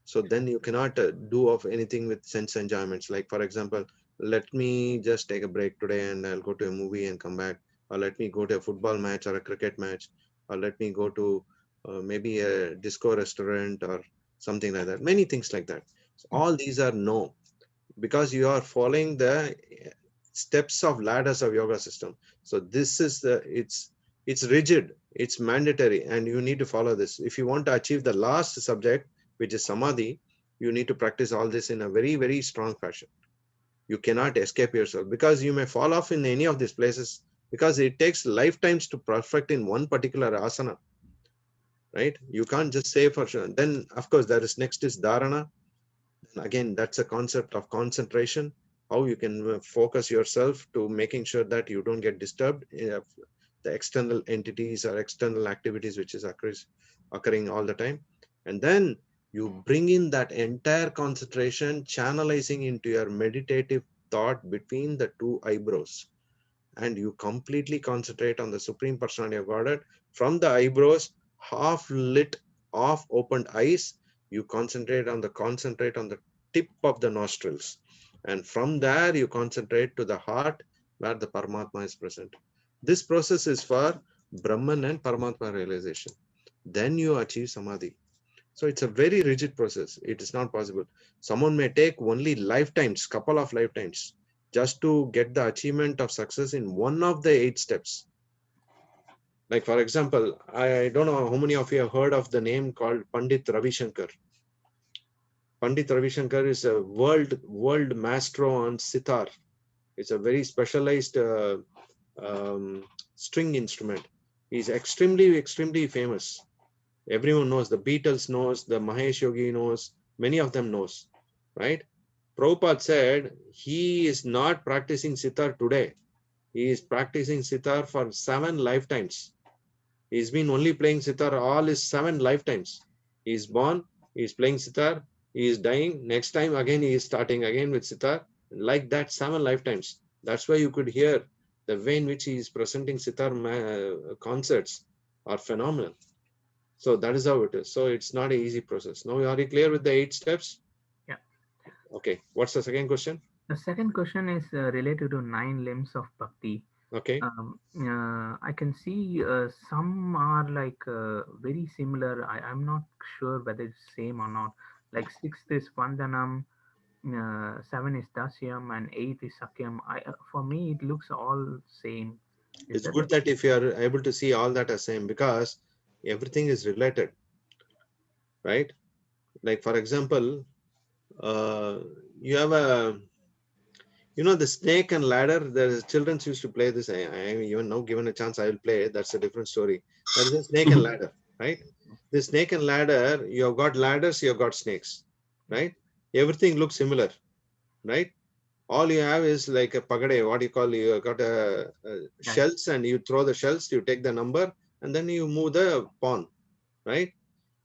So then you cannot do of anything with sense enjoyments. Like for example, let me just take a break today and I'll go to a movie and come back, or let me go to a football match or a cricket match, or let me go to maybe a disco restaurant or something like that. Many things like that. So all these are no, because you are following the steps of ladders of yoga system. So this is it's rigid, it's mandatory, and you need to follow this. If you want to achieve the last subject, which is samadhi, you need to practice all this in a very strong fashion. You cannot escape yourself, because you may fall off in any of these places, because it takes lifetimes to perfect in one particular asana, right? You can't just say for sure. Then of course there is next is dharana. Again, that's a concept of concentration, how you can focus yourself to making sure that you don't get disturbed if the external entities or external activities which is occurring all the time. And then you bring in that entire concentration, channelizing into your meditative thought between the 2 eyebrows, and you completely concentrate on the Supreme Personality of Godhead. From the eyebrows, half lit, half opened eyes, you concentrate on the tip of the nostrils. And from there, you concentrate to the heart where the Paramatma is present. This process is for Brahman and Paramatma realization. Then you achieve Samadhi. So it's a very rigid process. It is not possible. Someone may take only lifetimes, couple of lifetimes, just to get the achievement of success in one of the 8 steps. Like for example, I don't know how many of you have heard of the name called Pandit Ravi Shankar. Pandit Ravi Shankar is a world maestro on sitar. It's a very specialized string instrument. He's extremely famous. Everyone knows. The Beatles knows. The Mahesh Yogi knows. Many of them knows, right? Prabhupada said he is not practicing sitar today. He is practicing sitar for 7 lifetimes. He's been only playing sitar all his 7 lifetimes. He is born, he is playing sitar, he is dying. Next time again he is starting again with sitar. Like that 7 lifetimes. That's why you could hear the way in which he is presenting sitar concerts are phenomenal. So that is how it is. So it's not an easy process. Now, are you clear with the 8 steps? Yeah. Okay. What's the second question? The second question is related to 9 limbs of bhakti. Okay. I can see some are like very similar. I'm not sure whether it's same or not. Like 6th is Vandanam, 7 is Dasyam, and 8 is Sakyam. For me, it looks all same. It's good that if you are able to see all that as same, because everything is related, right? Like, for example, you have a, you know, the snake and ladder. The children used to play this. I am even now given a chance, I will play. That's a different story. That is a snake and ladder, right? The snake and ladder, you have got ladders, you have got snakes, right? Everything looks similar, right? All you have is like a pagade, what you call, you got a shells, and you throw the shells, you take the number, and then you move the pawn, right?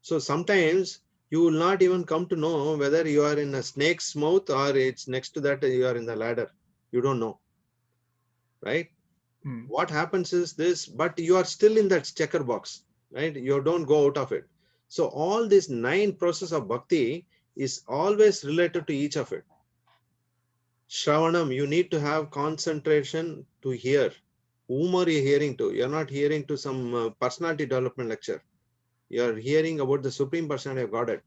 So sometimes you will not even come to know whether you are in a snake's mouth or it's next to that you are in the ladder. You don't know, right? What happens is this, but you are still in that checker box, right? You don't go out of it. So all these 9 process of bhakti is always related to each of it. Shravanam, you need to have concentration to hear. Whom are you hearing to? You're not hearing to some personality development lecture. You're hearing about the Supreme Personality of Godhead,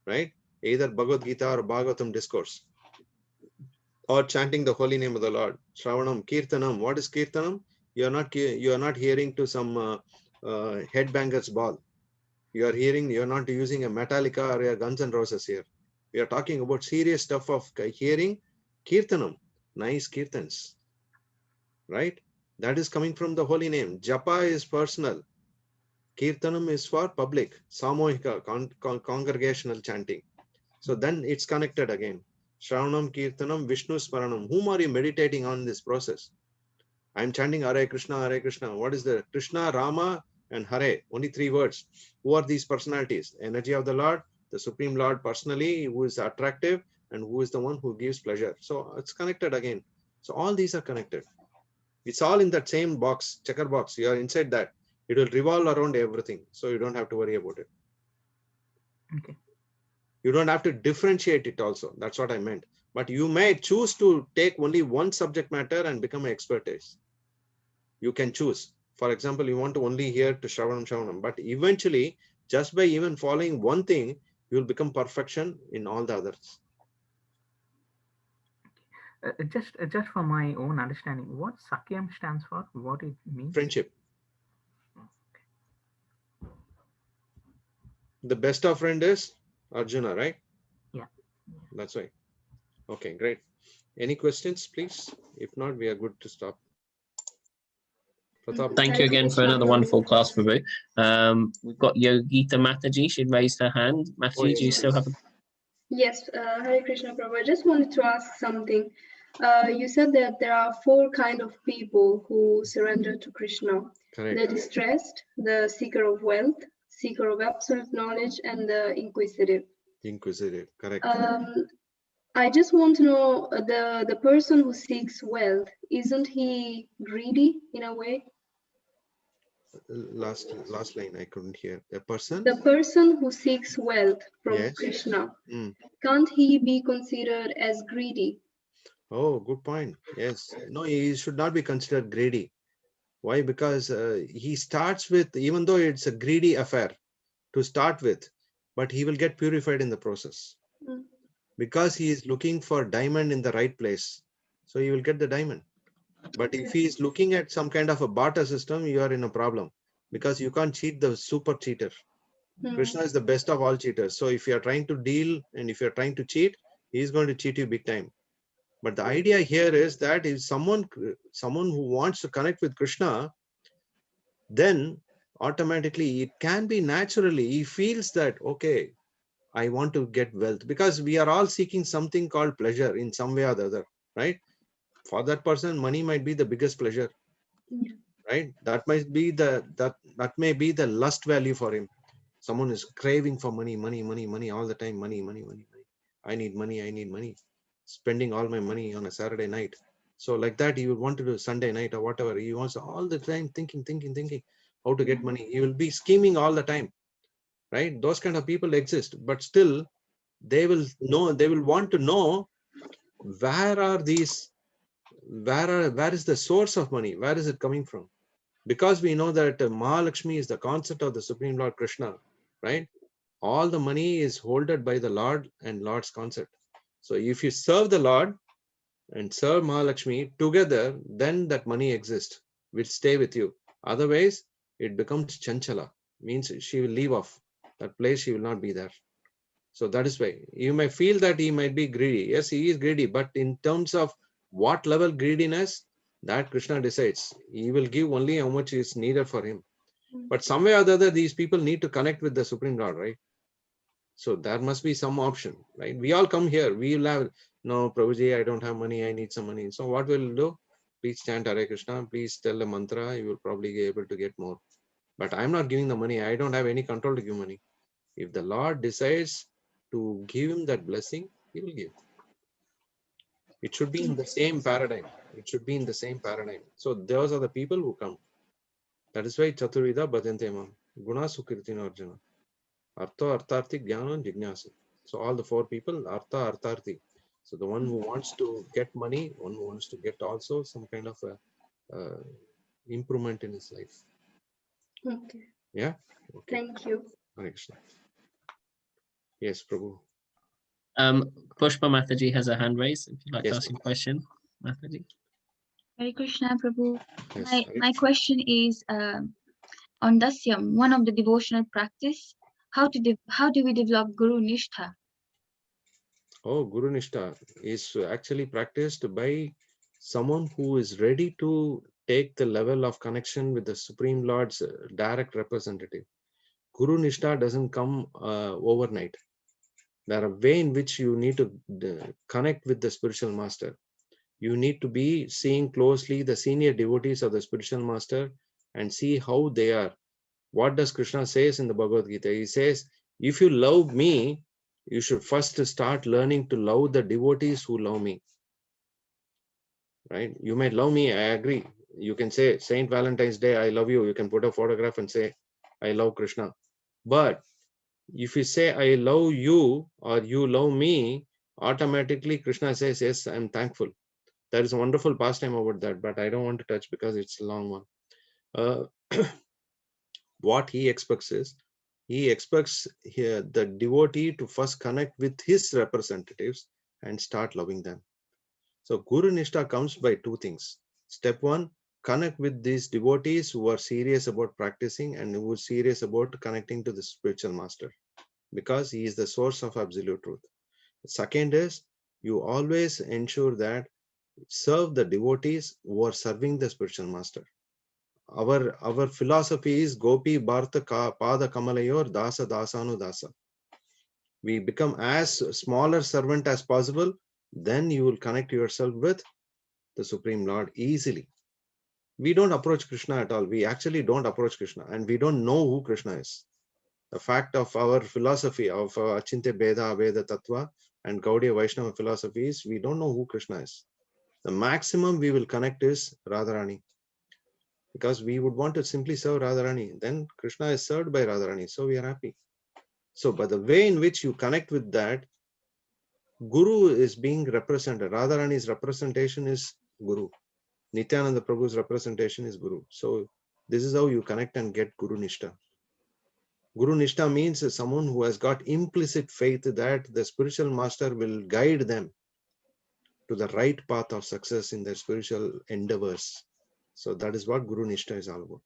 right? Either Bhagavad Gita or Bhagavatam discourse, or chanting the holy name of the Lord. Shravanam, Kirtanam. What is Kirtanam? You are not hearing to some headbanger's ball. You are not using a Metallica or a Guns N' Roses here. We are talking about serious stuff of hearing Kirtanam, nice Kirtans, right? That is coming from the holy name. Japa is personal. Kirtanam is for public, Samohika, congregational chanting. So then it's connected again. Shravanam, Kirtanam, Vishnu Smaranam. Whom are you meditating on this process? I'm chanting Hare Krishna, Hare Krishna. What is the Krishna, Rama, and Hare? Only 3 words. Who are these personalities? Energy of the Lord, the Supreme Lord personally, who is attractive, and who is the one who gives pleasure. So it's connected again. So all these are connected. It's all in that same box, checker box. You are inside that. It will revolve around everything. So you don't have to worry about it. Okay. You don't have to differentiate it also. That's what I meant. But you may choose to take only one subject matter and become an expertise. You can choose. For example, you want to only hear to Shravanam, but eventually, just by even following one thing, you will become perfection in all the others. Just for my own understanding, what Sakyam stands for, what it means? Friendship. The best of friend is Arjuna, right? Yeah. That's right. Okay, great. Any questions, please? If not, we are good to stop. Pratap. Thank you again for another wonderful class, Prabhu. We've got Yogita Mataji. She'd raised her hand. Mataji, do you still have a... Yes, Hare Krishna Prabhu. I just wanted to ask something. You said that there are 4 kind of people who surrender to Krishna. Correct. The distressed, the seeker of wealth, seeker of absolute knowledge, and the inquisitive. Inquisitive, correct. I just want to know, the person who seeks wealth, isn't he greedy in a way? Last line I couldn't hear. The person Who seeks wealth from Yes. Krishna, can't he be considered as greedy? Oh, good point. Yes. No, he should not be considered greedy. Why? Because he starts with, even though it's a greedy affair to start with, but he will get purified in the process. Because he is looking for diamond in the right place. So he will get the diamond. But if he is looking at some kind of a barter system, you are in a problem, because you can't cheat the super cheater. Krishna is the best of all cheaters. So if you are trying to deal and if you're trying to cheat, he is going to cheat you big time. But the idea here is that if someone who wants to connect with Krishna, then automatically it can be naturally, he feels that, okay, I want to get wealth, because we are all seeking something called pleasure in some way or the other, right? For that person, money might be the biggest pleasure, Yeah. right? That might be that may be the lust value for him. Someone is craving for money all the time. Money. I need money. Spending all my money on a Saturday night. So like that, he would want to do Sunday night or whatever. He wants all the time thinking how to get money. He will be scheming all the time, right? Those kind of people exist, but still they will want to know where is the source of money? Where is it coming from? Because we know that Mahalakshmi is the concept of the Supreme Lord Krishna, right? All the money is holded by the Lord and Lord's concept. So if you serve the Lord and serve Mahalakshmi together, then that money exists, will stay with you. Otherwise, it becomes chanchala, means she will leave off that place, she will not be there. So that is why you may feel that he might be greedy. Yes, he is greedy, but in terms of what level greediness, that Krishna decides. He will give only how much is needed for him. But some way or the other, these people need to connect with the Supreme Lord, right? So there must be some option, right? We all come here. We will have, no, Prabhuji, I don't have money. I need some money. So what we'll do? Please chant Hare Krishna. Please tell the mantra. You will probably be able to get more. But I'm not giving the money. I don't have any control to give money. If the Lord decides to give him that blessing, he will give. It should be in the same paradigm. It should be in the same paradigm. So those are the people who come. That is why Chaturvida Bhajante Mam. Guna Sukirtina Arjuna. Artha, Artharthi, Jnana, and Jignasa. So all the four people, Artha, Artharthi. So the one who wants to get money, one who wants to get also some kind of a, improvement in his life. Okay. Yeah? Okay. Thank you. Hare Krishna. Yes, Prabhu. Pushpa Mataji has a hand raised. If you'd like Yes, to ask a question, Mataji. Hare Krishna, Prabhu. Yes. My question is on Dasyam, one of the devotional practice. How do we develop Guru Nishtha? Oh, Guru Nishtha is actually practiced by someone who is ready to take the level of connection with the Supreme Lord's direct representative. Guru Nishtha doesn't come overnight. There are ways in which you need to connect with the spiritual master. You need to be seeing closely the senior devotees of the spiritual master and see how they are. What does Krishna says in the Bhagavad Gita? He says, if you love me, you should first start learning to love the devotees who love me. Right? You may love me, I agree. You can say, Saint Valentine's Day, I love you. You can put a photograph and say, I love Krishna. But if you say, I love you or you love me, automatically Krishna says, yes, I'm thankful. There is a wonderful pastime about that, but I don't want to touch because it's a long one. What he expects is, he expects here the devotee to first connect with his representatives and start loving them. So Guru Nishtha comes by two things. Step one, connect with these devotees who are serious about practicing and who are serious about connecting to the spiritual master, because he is the source of absolute truth. Second is, you always ensure that serve the devotees who are serving the spiritual master. Our philosophy is Gopi Bharta Pada Kamalayor Dasa Dasanu Dasa. We become as smaller servant as possible, then you will connect yourself with the Supreme Lord easily. We don't approach Krishna at all. We actually don't approach Krishna, and we don't know who Krishna is. The fact of our philosophy of Achinte Beda, Veda Tattva, and Gaudiya Vaishnava philosophies, we don't know who Krishna is. The maximum we will connect is Radharani, because we would want to simply serve Radharani. Then Krishna is served by Radharani, so we are happy. So, but the way in which you connect with that, Guru is being represented. Radharani's representation is Guru. Nityananda Prabhu's representation is Guru. So this is how you connect and get Guru Nishtha. Guru Nishtha means someone who has got implicit faith that the spiritual master will guide them to the right path of success in their spiritual endeavors. So that is what Guru Nishtha is all about.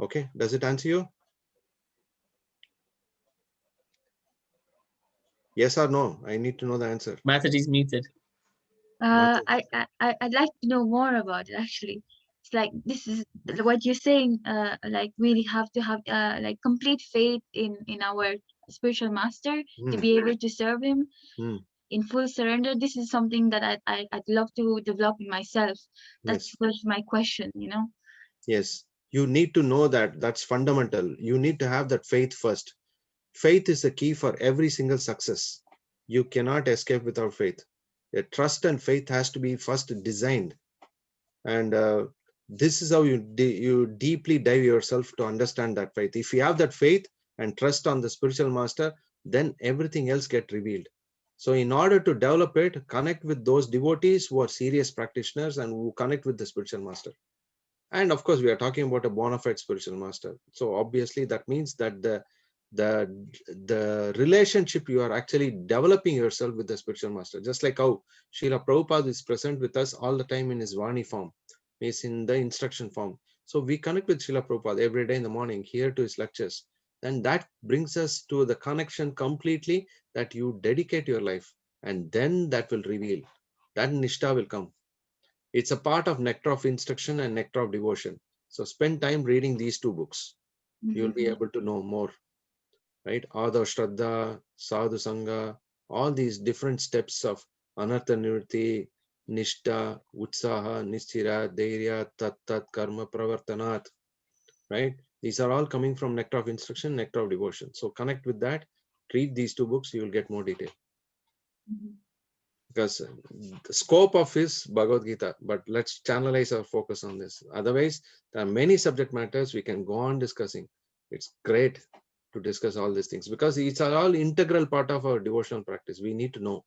Okay, does it answer you? Yes or no? I need to know the answer. Mataji's muted. I'd like to know more about it actually. It's like this is what you're saying. Like we have to have like complete faith in our spiritual master to Hmm. be able to serve him Hmm. in full surrender. This is something that I'd love to develop in myself. That Yes. was my question, you know. Yes. You need to know that that's fundamental. You need to have that faith first. Faith is the key for every single success. You cannot escape without faith. A trust and faith has to be first designed, and this is how you deeply dive yourself to understand that faith. If you have that faith and trust on the spiritual master, then everything else get revealed. So in order to develop it, connect with those devotees who are serious practitioners and who connect with the spiritual master. And of course we are talking about a bona fide spiritual master, so obviously that means that the the relationship you are actually developing yourself with the spiritual master, just like how Srila Prabhupada is present with us all the time in his Vani form, is in the instruction form. So we connect with Srila Prabhupada every day in the morning, here to his lectures. Then that brings us to the connection completely, that you dedicate your life, and then that will reveal, that Nishta will come. It's a part of Nectar of Instruction and Nectar of Devotion. So spend time reading these two books. You'll be able to know more, right? Adha Shraddha, Sadhu Sangha, all these different steps of Anartha Nivritti, Nishta, Utsaha, Nishchira, Dairya, Tat Tat, Karma, Pravartanat, right? These are all coming from Nectar of Instruction, Nectar of Devotion. So connect with that, read these two books, you will get more detail. Because the scope of his Bhagavad Gita, but let's channelize our focus on this. Otherwise, there are many subject matters we can go on discussing. It's great to discuss all these things because it's all integral part of our devotional practice. We need to know.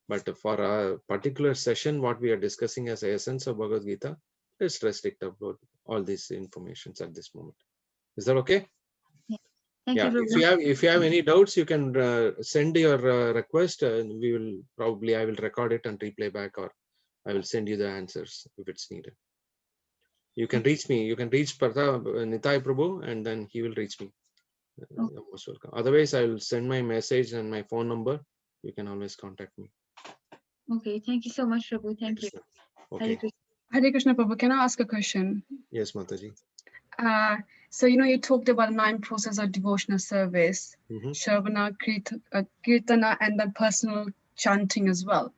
But for a particular session, what we are discussing as the essence of Bhagavad Gita, let's restrict about all these informations at this moment. Is that okay? Thank Yeah, you, Prabhu. if you have any doubts, you can send your request. We will probably, I will record it and replay back, or I will send you the answers if it's needed. You can reach me. You can reach Nitai Prabhu, and then he will reach me. You're most welcome. Otherwise, I will send my message and my phone number. You can always contact me. Okay, thank you so much, Prabhu. Thank you. Okay. Hare Krishna Prabhu, can I ask a question? Yes, Mataji. So, you know, you talked about 9 process of devotional service, Shravana, Kirtana, and then personal chanting as well.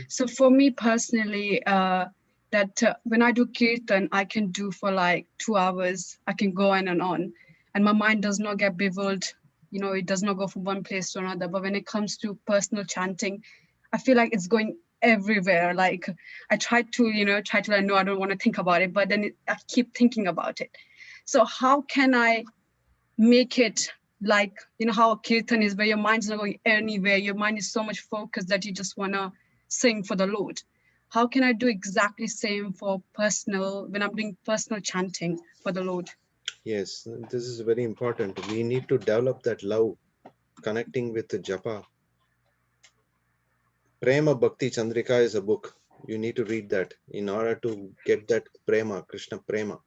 So for me personally, when I do Kirtan, I can do for like 2 hours. I can go on, and my mind does not get bewildered. You know, it does not go from one place to another. But when it comes to personal chanting, I feel like it's going everywhere. Like I try to like, no, I don't want to think about it, but then I keep thinking about it. So how can I make it like, you know, how a kirtan is, where your mind's not going anywhere, your mind is so much focused that you just want to sing for the Lord? How can I do exactly same for when I'm doing personal chanting for the Lord? Yes, this is very important. We need to develop that love, connecting with the japa. Prema Bhakti Chandrika is a book. You need to read that in order to get that prema, Krishna prema.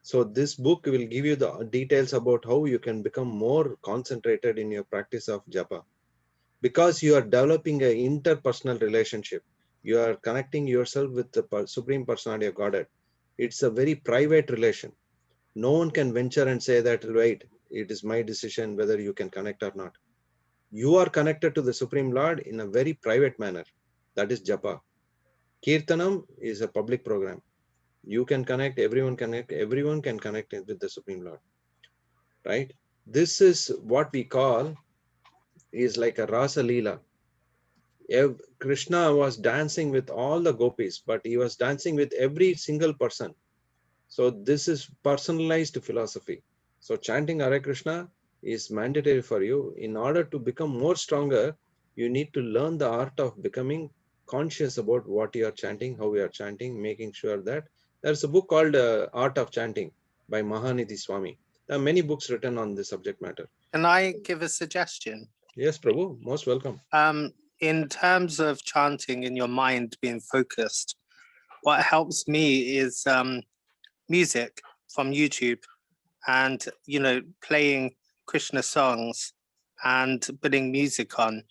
So this book will give you the details about how you can become more concentrated in your practice of japa. Because you are developing an interpersonal relationship. You are connecting yourself with the Supreme Personality of Godhead. It's a very private relation. No one can venture and say that, right, it is my decision whether you can connect or not. You are connected to the Supreme Lord in a very private manner. That is japa. Kirtanam is a public program. You can connect, everyone can connect with the Supreme Lord, right? This is what we call is like a Rasa Leela. Krishna was dancing with all the gopis, but he was dancing with every single person. So this is personalized philosophy. So chanting Hare Krishna is mandatory for you. In order to become more stronger, you need to learn the art of becoming conscious about what you are chanting, how you are chanting, making sure that there's a book called Art of Chanting by Mahanidhi Swami. There are many books written on this subject matter. Can I give a suggestion? Yes, Prabhu, most welcome. In terms of chanting and your mind being focused, what helps me is music from YouTube, and playing Krishna songs and putting music on.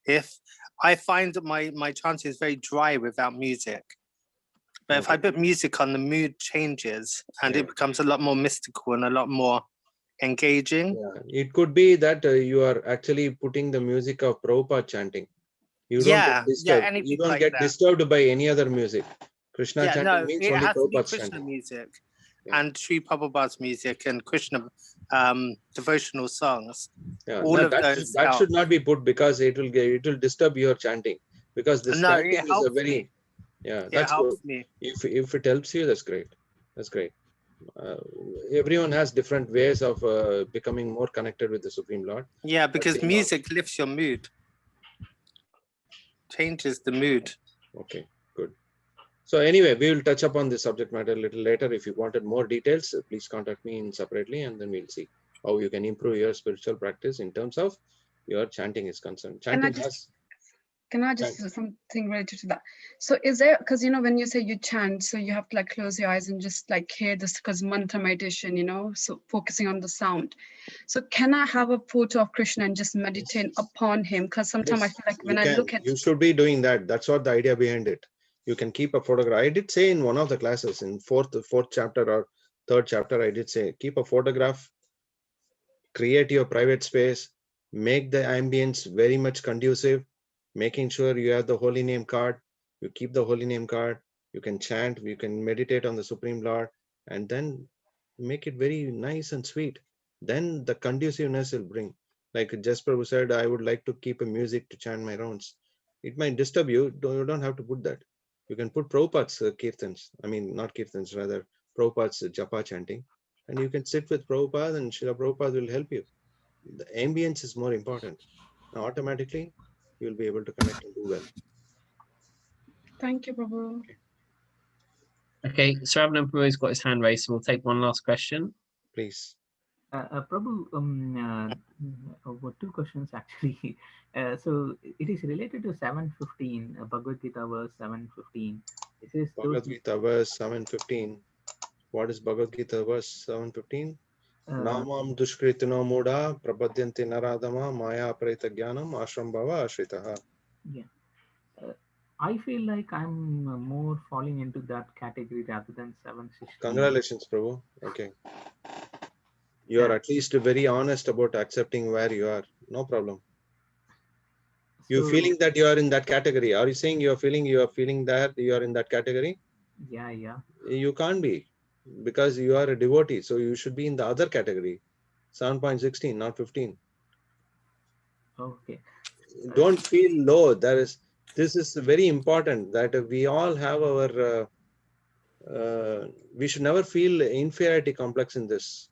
if I find that my chanting is very dry without music. But if I put music on, the mood changes and it becomes a lot more mystical and a lot more engaging. Yeah. It could be that you are actually putting the music of Prabhupada chanting. You don't get disturbed. You don't get disturbed by any other music. Krishna chanting means it only has to be Prabhupada's Krishna chanting. music and Sri Prabhupada's music and Krishna devotional songs. Yeah, all of those that help. should not be put because it will disturb your chanting, because this No, chanting it is a helps very me. that's good. Me. If it helps you, that's great. That's great. Everyone has different ways of becoming more connected with the Supreme Lord. Yeah, because music lifts your mood, changes the mood. Okay, good. So anyway, we will touch upon this subject matter a little later. If you wanted more details, please contact me separately, and then we'll see how you can improve your spiritual practice in terms of your chanting is concerned. Chanting Can I just say something related to that? So is there, because when you say you chant, so you have to like close your eyes and just like hear this, because mantra meditation, so focusing on the sound. So can I have a photo of Krishna and just meditate upon him? Because sometimes I feel like when I look at, you should be doing that. That's what the idea behind it. You can keep a photograph. I did say in one of the classes, in fourth chapter or third chapter, I did say keep a photograph, create your private space, make the ambience very much conducive, making sure you have the holy name card, you keep the holy name card, you can chant, you can meditate on the Supreme Lord, and then make it very nice and sweet. Then the conduciveness will bring. Like Jas Prabhu said, I would like to keep a music to chant my rounds. It might disturb you. You don't have to put that. You can put Prabhupada's kirtans. I mean, not kirtans, rather Prabhupada's japa chanting. And you can sit with Prabhupada, and Srila Prabhupada will help you. The ambience is more important. Now, automatically, you'll be able to connect and do well. Thank you, Prabhu. Okay, Saravanan Prabhu's got his hand raised, so we'll take one last question. Please. Prabhu, two questions actually. So it is related to 7:15, Bhagavad Gita verse 7:15. It says Bhagavad Gita verse 7:15. What is Bhagavad Gita verse 7:15? Namam dushkritino muda prabhadyanti naradama maya preta jnanam ashram bhava ashritaha. Yeah. I feel like I'm more falling into that category rather than 7:16. Congratulations, Prabhu. Okay. You are at least very honest about accepting where you are. No problem. You feeling that you are in that category? Are you saying you are feeling that you are in that category? Yeah. You can't be, because you are a devotee. So you should be in the other category, 7.16, not 15. Okay. Don't feel low. This is very important, that we all have our. We should never feel inferiority complex in this.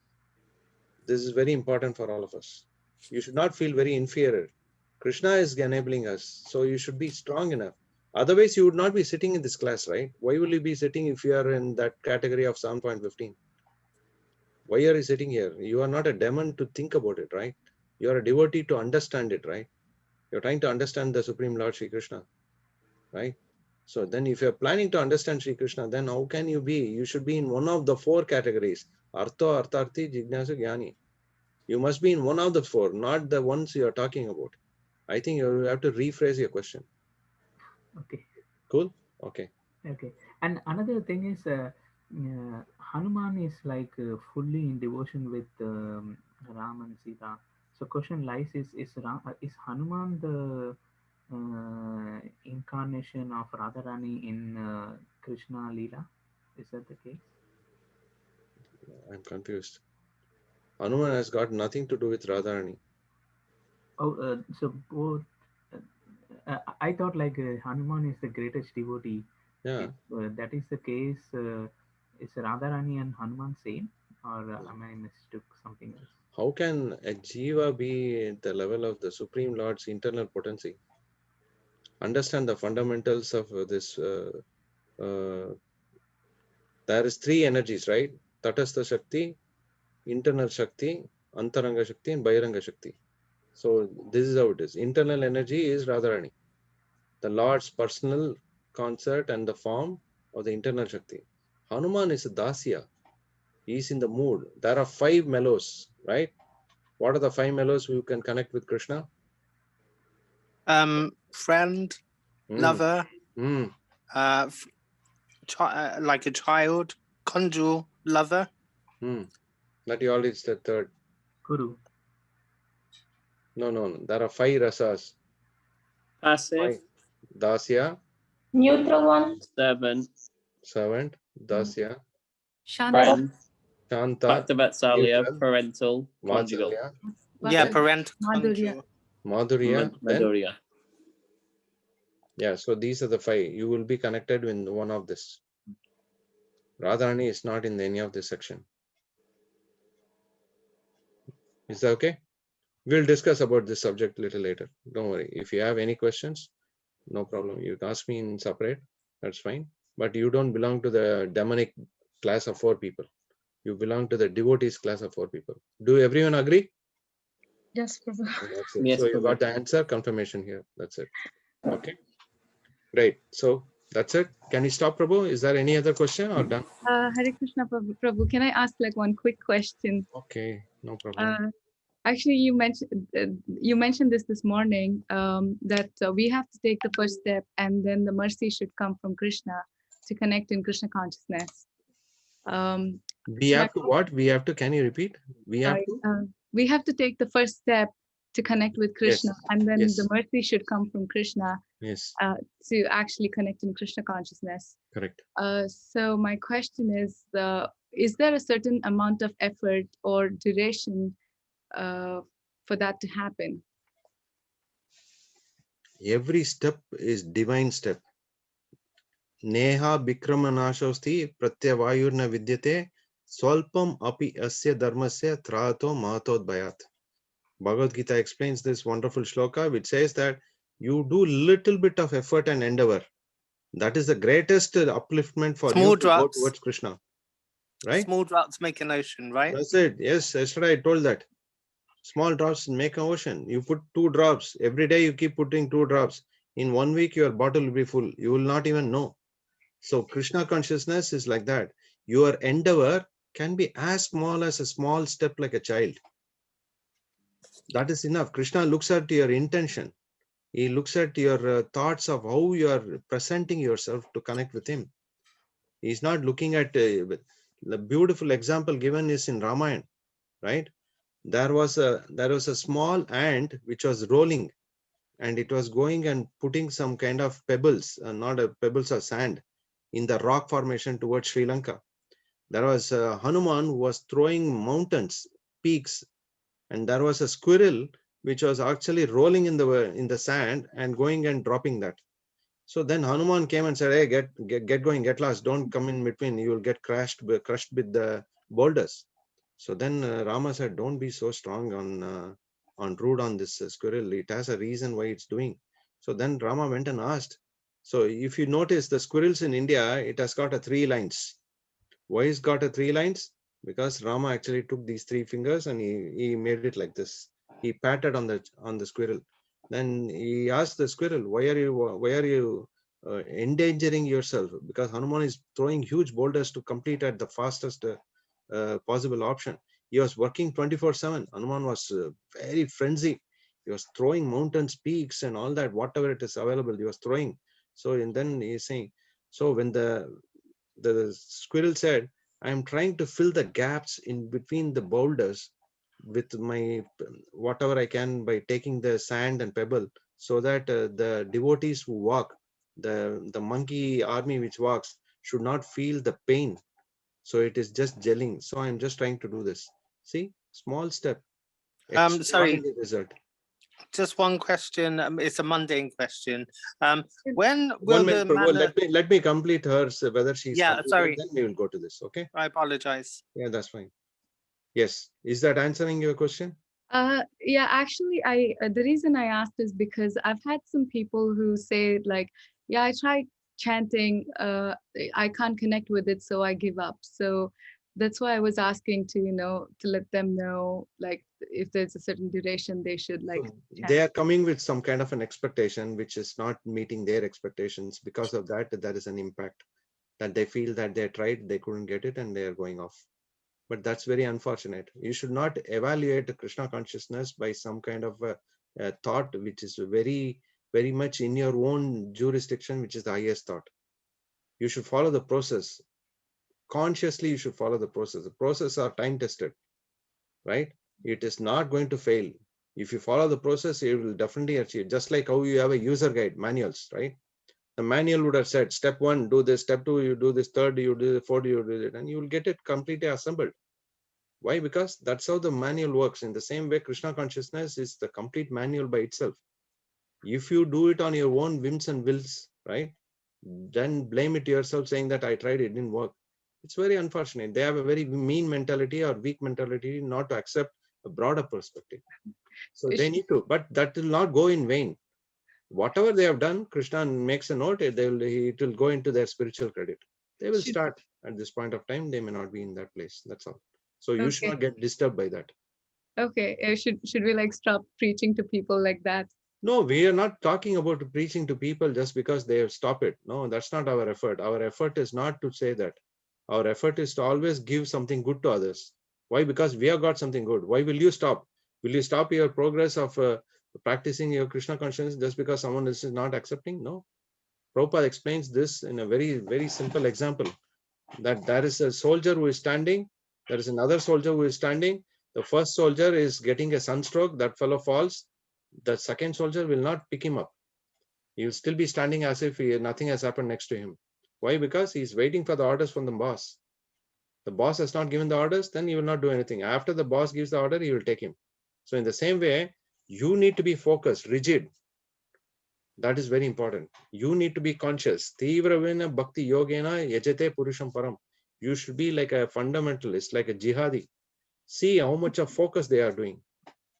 This is very important for all of us. You should not feel very inferior. Krishna is enabling us, so you should be strong enough. Otherwise, you would not be sitting in this class, right? Why will you be sitting if you are in that category of 7.15? Why are you sitting here? You are not a demon to think about it, right? You are a devotee to understand it, right? You're trying to understand the Supreme Lord Sri Krishna, right? So then if you're planning to understand Sri Krishna, then how can you be? You should be in one of the four categories. Artha, Artharthi, Jignasu, Jnani. You must be in one of the four, not the ones you are talking about. I think you have to rephrase your question. Okay. Cool? Okay. Okay. And another thing is, Hanuman is like fully in devotion with Ram and Sita. So question lies is Hanuman the incarnation of Radharani in Krishna Leela? Is that the case? I'm confused. Hanuman has got nothing to do with Radharani. Oh, so both. I thought like Hanuman is the greatest devotee. Yeah. If that is the case, is Radharani and Hanuman same, or am I mistook something else? How can a jiva be at the level of the Supreme Lord's internal potency? Understand the fundamentals of this. There is three energies, right? Tatastha Shakti, internal Shakti, Antaranga Shakti, and Bahiranga Shakti. So this is how it is. Internal energy is Radharani, the Lord's personal concert and the form of the internal Shakti. Hanuman is a Dasya. He is in the mood. There are 5 mellows, right? What are the 5 mellows you can connect with Krishna? friend, lover, like a child, conjugal, lover. That you already said third. Guru. No. There are 5 rasas. Passive. Dasya. Neutral one. Servant. Dasya. Friend. Shanta. Bhakta Vatsalya. Neutral. Parental. Conjugal. Vatsalya. Yeah, parental, Madhurya. conjugal. Madhurya. Then, Madhurya. yeah, so these are the 5. You will be connected with one of this. Radharani is not in any of this section. Is that okay? We'll discuss about this subject a little later. Don't worry. If you have any questions, no problem. You can ask me in separate. That's fine. But you don't belong to the demonic class of 4 people. You belong to the devotees class of 4 people. Do everyone agree? Yes, Prabhu. That's it. Yes, So you Prabhu. got the answer, confirmation here. That's it. Okay. Great. So that's it. Can you stop, Prabhu? Is there any other question or done? Hare Krishna, Prabhu. Can I ask like one quick question? Okay, no problem. Actually, you mentioned this morning, that we have to take the first step, and then the mercy should come from Krishna to connect in Krishna consciousness. We have to what? We have to. Can you repeat? We have to. We have to take the first step to connect with Krishna, Yes. and then Yes. the mercy should come from Krishna. Yes. To actually connect in Krishna consciousness. Correct. So my question is there a certain amount of effort or duration for that to happen? Every step is divine step. Neha Bikramanashosti Pratyavayurna Vidyate Swalpam Api Asya Dharmasya Trato Mahatodbayat. Bhagavad Gita explains this wonderful shloka which says that you do little bit of effort and endeavor. That is the greatest upliftment for Small you to go drops. towards Krishna. Right? Small drops make an ocean, right? That's it. Yes, yesterday I told that. Small drops make an ocean. You put 2 drops. Every day you keep putting 2 drops. In 1 week, your bottle will be full. You will not even know. So Krishna consciousness is like that. Your endeavor can be as small as a small step like a child. That is enough. Krishna looks at your intention. He looks at your thoughts of how you are presenting yourself to connect with him. He's not looking at the beautiful example given is in Ramayana, right? There was a small ant which was rolling, and it was going and putting some kind of pebbles, not pebbles of sand, in the rock formation towards Sri Lanka. There was Hanuman who was throwing mountains, peaks, and there was a squirrel which was actually rolling in the sand and going and dropping that. So then Hanuman came and said, "Hey, get going, get lost, don't come in between. You will get crushed with the boulders." So then Rama said, "Don't be so strong on rude on this squirrel. It has a reason why it's doing." So then Rama went and asked. So if you notice the squirrels in India, it has got a 3 lines. Why it's got a 3 lines? Because Rama actually took these 3 fingers and he made it like this. He patted on the squirrel. Then he asked the squirrel, "Why are you endangering yourself?" Because Hanuman is throwing huge boulders to complete at the fastest possible option. He was working 24/7. Hanuman was very frenzied. He was throwing mountains, peaks, and all that, whatever it is available, he was throwing. So, and then he's saying, so when the squirrel said, "I am trying to fill the gaps in between the boulders with my whatever I can by taking the sand and pebble, so that the devotees who walk, the monkey army which walks, should not feel the pain. So it is just gelling. So I'm just trying to do this." See, small step. Sorry, Extraordinary result. just one question. It's a mundane question. When One will minute, the Prabhu, manna... let me complete hers, whether she's Yeah, completed, sorry. then we will go to this. Okay. I apologize. Yeah, that's fine. Yes. Is that answering your question? Yeah, actually, the reason I asked is because I've had some people who say like, yeah, I tried chanting, I can't connect with it, so I give up. So that's why I was asking to, to let them know, like, if there's a certain duration, they should like. They are coming with some kind of an expectation, which is not meeting their expectations. Because of that, there is an impact that they feel that they tried, they couldn't get it, and they are going off. But that's very unfortunate. You should not evaluate Krishna consciousness by some kind of a thought which is very very much in your own jurisdiction, which is the highest thought. You should follow the process. Consciously, you should follow the process. The process are time tested, right? It is not going to fail. If you follow the process, you will definitely achieve. Just like how you have a user guide, manuals, right? The manual would have said, step 1, do this, step 2, you do this, third, you do this, fourth, you do it, and you will get it completely assembled. Why? Because that's how the manual works. In the same way, Krishna consciousness is the complete manual by itself. If you do it on your own whims and wills, right, then blame it yourself, saying that I tried, it didn't work. It's very unfortunate. They have a very mean mentality or weak mentality, not to accept a broader perspective. So they need to, but that will not go in vain. Whatever they have done, Krishna makes a note, it will go into their spiritual credit. They will start at this point of time. They may not be in that place. That's all. So you should not get disturbed by that. Okay. Should we like stop preaching to people like that? No, we are not talking about preaching to people just because they have stopped it. No, that's not our effort. Our effort is not to say that. Our effort is to always give something good to others. Why? Because we have got something good. Why will you stop? Will you stop your progress of practicing your Krishna consciousness just because someone else is not accepting? No. Prabhupada explains this in a very, very simple example, that there is a soldier who is standing, there is another soldier who is standing. The first soldier is getting a sunstroke, that fellow falls. The second soldier will not pick him up. He will still be standing as if nothing has happened next to him. Why? Because he is waiting for the orders from the boss. The boss has not given the orders, then he will not do anything. After the boss gives the order, he will take him. So in the same way, you need to be focused, rigid. That is very important. You need to be conscious. Tivravena bhakti yogena yajate purusham param. You should be like a fundamentalist, like a jihadi. See how much of focus they are doing,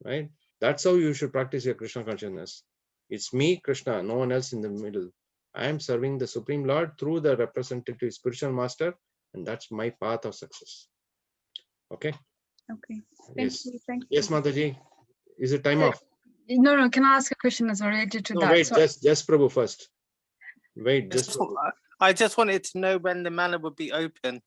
right? That's how you should practice your Krishna consciousness. It's me, Krishna, no one else in the middle. I am serving the Supreme Lord through the representative spiritual master, and that's my path of success. Okay? Okay. Yes. Thank you. Yes, Mataji. Is it time off? No. Can I ask a question as related to No, that? wait, just Prabhu first. Wait, just Prabhu. I just wanted to know when the manor would be open,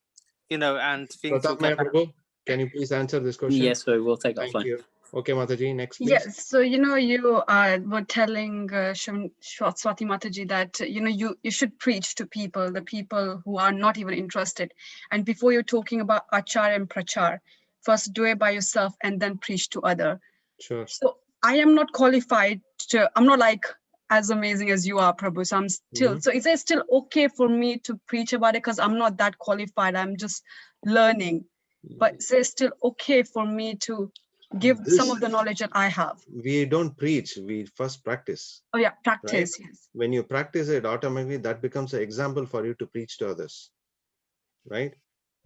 and things will get back. Prabhu, can you please answer this question? Yes, so we'll take Thank offline. you. Okay, Mataji, next please. Yes, so you were telling Swati Mataji that you should preach to people, the people who are not even interested. And before you're talking about achar and prachar, first do it by yourself and then preach to other. Sure. So I am not qualified I'm not like as amazing as you are, Prabhu. So I'm still, so is it still okay for me to preach about it? Because I'm not that qualified. I'm just learning. But is it still okay for me to give some of the knowledge that I have? We don't preach, we first practice. Oh yeah, practice, right? yes. When you practice it, automatically that becomes an example for you to preach to others, right?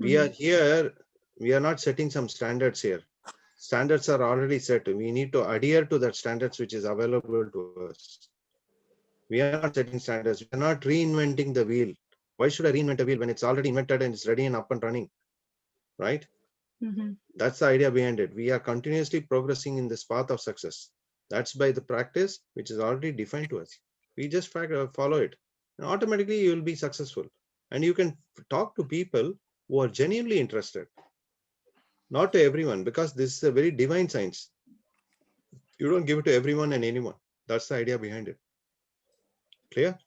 We are here, we are not setting some standards here. Standards are already set. We need to adhere to that standards which is available to us. We are not setting standards. We are not reinventing the wheel. Why should I reinvent a wheel when it's already invented and it's ready and up and running, right? That's the idea behind it. We are continuously progressing in this path of success. That's by the practice which is already defined to us. We just follow it, and automatically you will be successful. And you can talk to people who are genuinely interested. Not to everyone, because this is a very divine science. You don't give it to everyone and anyone. That's the idea behind it. Clear?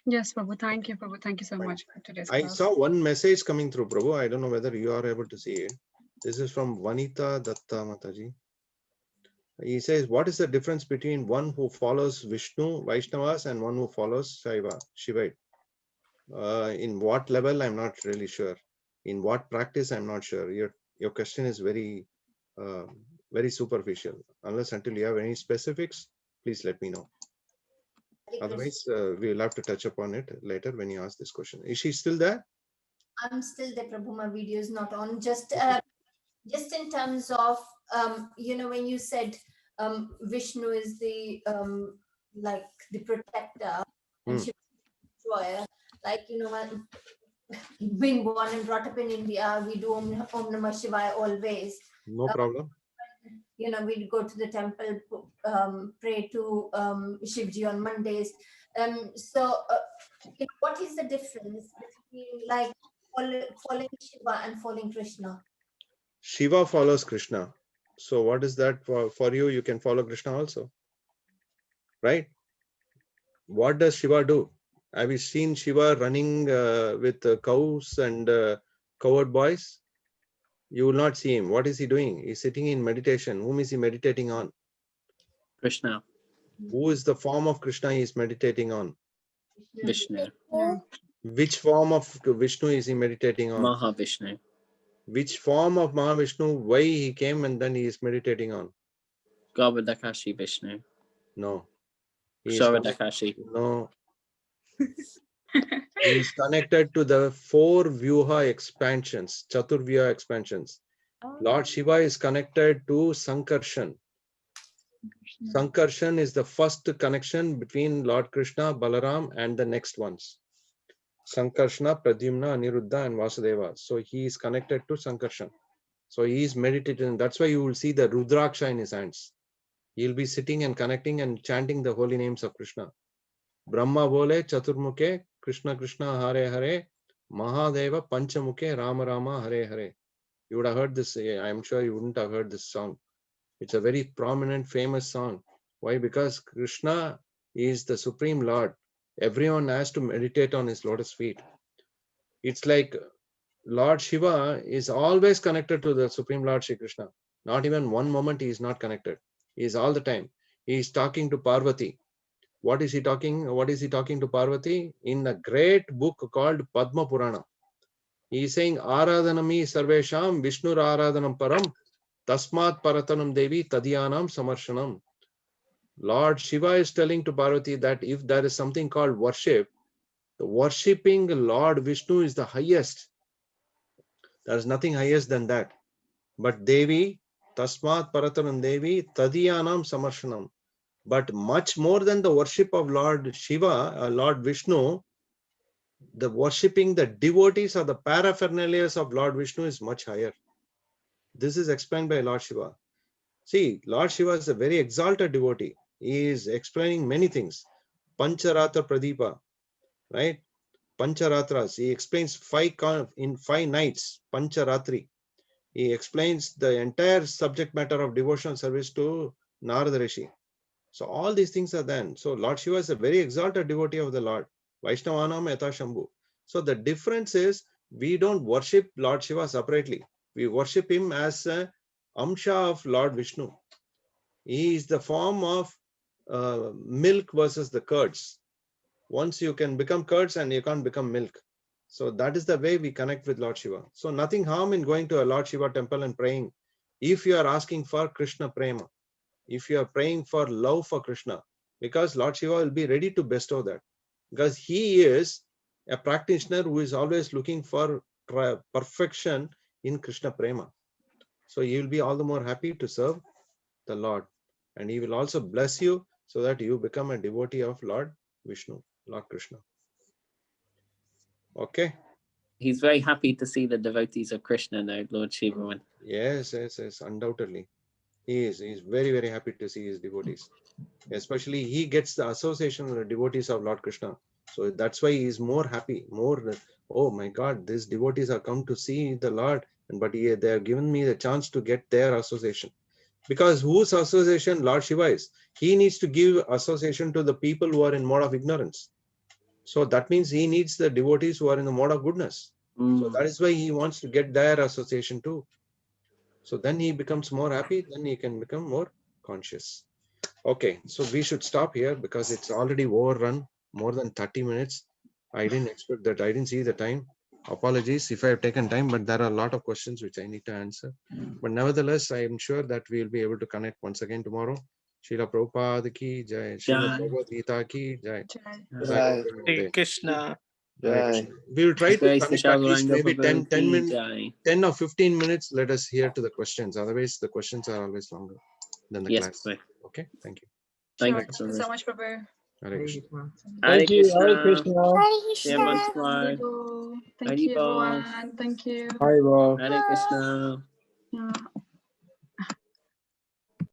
Yes, Prabhu. Thank you, Prabhu. Thank you so much for today's I class. saw one message coming through, Prabhu. I don't know whether you are able to see it. This is from Vanita Datta Mataji. He says, what is the difference between one who follows Vishnu, Vaishnavas, and one who follows Shivite? In what level, I'm not really sure. In what practice, I'm not sure. Your question is very, very superficial. Unless until you have any specifics, please let me know. Otherwise, we'll have to touch upon it later when you ask this question. Is she still there? I'm still there, Prabhu. My video is not on. Just in terms of, when you said Vishnu is the like the protector and Shiva is the destroyer, being born and brought up in India, we do Om Namah Shivaya always. No problem. We go to the temple, pray to Shivji on Mondays. What is the difference between following Shiva and following Krishna? Shiva follows Krishna. So what is that for you? You can follow Krishna also, right? What does Shiva do? Have you seen Shiva running with cows and cowherd boys? You will not see him. What is he doing? He's sitting in meditation. Whom is he meditating on? Krishna. Who is the form of Krishna he is meditating on? Vishnu. Which form of Vishnu is he meditating on? Mahavishnu. Which form of Mahavishnu? Why he came and then he is meditating on? Gavadakashi Vishnu. No. He is Ksharadakashi. no. He is connected to the 4 Vyuha expansions, Chaturvyuha expansions. Lord Shiva is connected to Sankarshan. Sankarshan is the first connection between Lord Krishna, Balaram, and the next ones. Sankarshana, Pradyumna, Aniruddha, and Vasudeva. So he is connected to Sankarshan. So he is meditating. That's why you will see the Rudraksha in his hands. He'll be sitting and connecting and chanting the holy names of Krishna. Brahma Bole, Chaturmukhe, Krishna Krishna, Hare Hare, Mahadeva, Panchamukhe, Rama Rama, Hare Hare. You would have heard this. I'm sure you wouldn't have heard this song. It's a very prominent, famous song. Why? Because Krishna is the Supreme Lord. Everyone has to meditate on his lotus feet. It's like Lord Shiva is always connected to the Supreme Lord Shri Krishna. Not even one moment he is not connected. He is all the time. He is talking to Parvati. What is he talking? What is he talking to Parvati? In a great book called Padma Purana. He is saying, Aradhanami Sarvesham Vishnu Aradhanam Param Tasmat Paratanam Devi Tadyanam Samarshanam. Lord Shiva is telling to Parvati that if there is something called worship, the worshipping Lord Vishnu is the highest. There is nothing highest than that. But Devi, Tasmat Paratanam Devi, Tadyanam Samarshanam. But much more than the worship of Lord Shiva, Lord Vishnu, the worshipping the devotees or the paraphernalias of Lord Vishnu is much higher. This is explained by Lord Shiva. See, Lord Shiva is a very exalted devotee. He is explaining many things. Pancharatra Pradipa, right? Pancharatras. He explains in 5 nights, Pancharatri. He explains the entire subject matter of devotional service to Narada Rishi. So all these things are then. So Lord Shiva is a very exalted devotee of the Lord. Vaishnavanam Yatha Shambhu. So the difference is we don't worship Lord Shiva separately. We worship him as a Amsha of Lord Vishnu. He is the form of milk versus the curds. Once you can become curds and you can't become milk. So that is the way we connect with Lord Shiva. So nothing harm in going to a Lord Shiva temple and praying. If you are asking for Krishna Prema, if you are praying for love for Krishna, because Lord Shiva will be ready to bestow that. Because he is a practitioner who is always looking for perfection in Krishna Prema. So he will be all the more happy to serve the Lord. And he will also bless you so that you become a devotee of Lord Vishnu, Lord Krishna. Okay. He's very happy to see the devotees of Krishna now, Lord Shiva. Yes, undoubtedly. He is very, very happy to see his devotees. Especially he gets the association with the devotees of Lord Krishna. So that's why he is more happy, more, oh my God, these devotees are come to see the Lord, but they have given me the chance to get their association. Because whose association Lord Shiva is? He needs to give association to the people who are in mode of ignorance. So that means he needs the devotees who are in the mode of goodness. So that is why he wants to get their association too. So then he becomes more happy, then he can become more conscious. Okay, so we should stop here because it's already overrun more than 30 minutes. I didn't expect that. I didn't see the time. Apologies if I have taken time, but there are a lot of questions which I need to answer. But nevertheless, I am sure that we will be able to connect once again tomorrow. Srila Prabhupada ki jai, Srimad Bhagavad Gita ki jai. Jai Shri Krishna. Jai. We will try to connect at least maybe 10 minutes, 10 or 15 minutes. Let us hear to the questions. Otherwise, the questions are always longer than the class. Okay, thank you. Thank you so much, Prabhu. Hare Krishna. Hare Krishna. Hare Krishna. Thank you, everyone. Thank you. Hare Krishna. Yeah.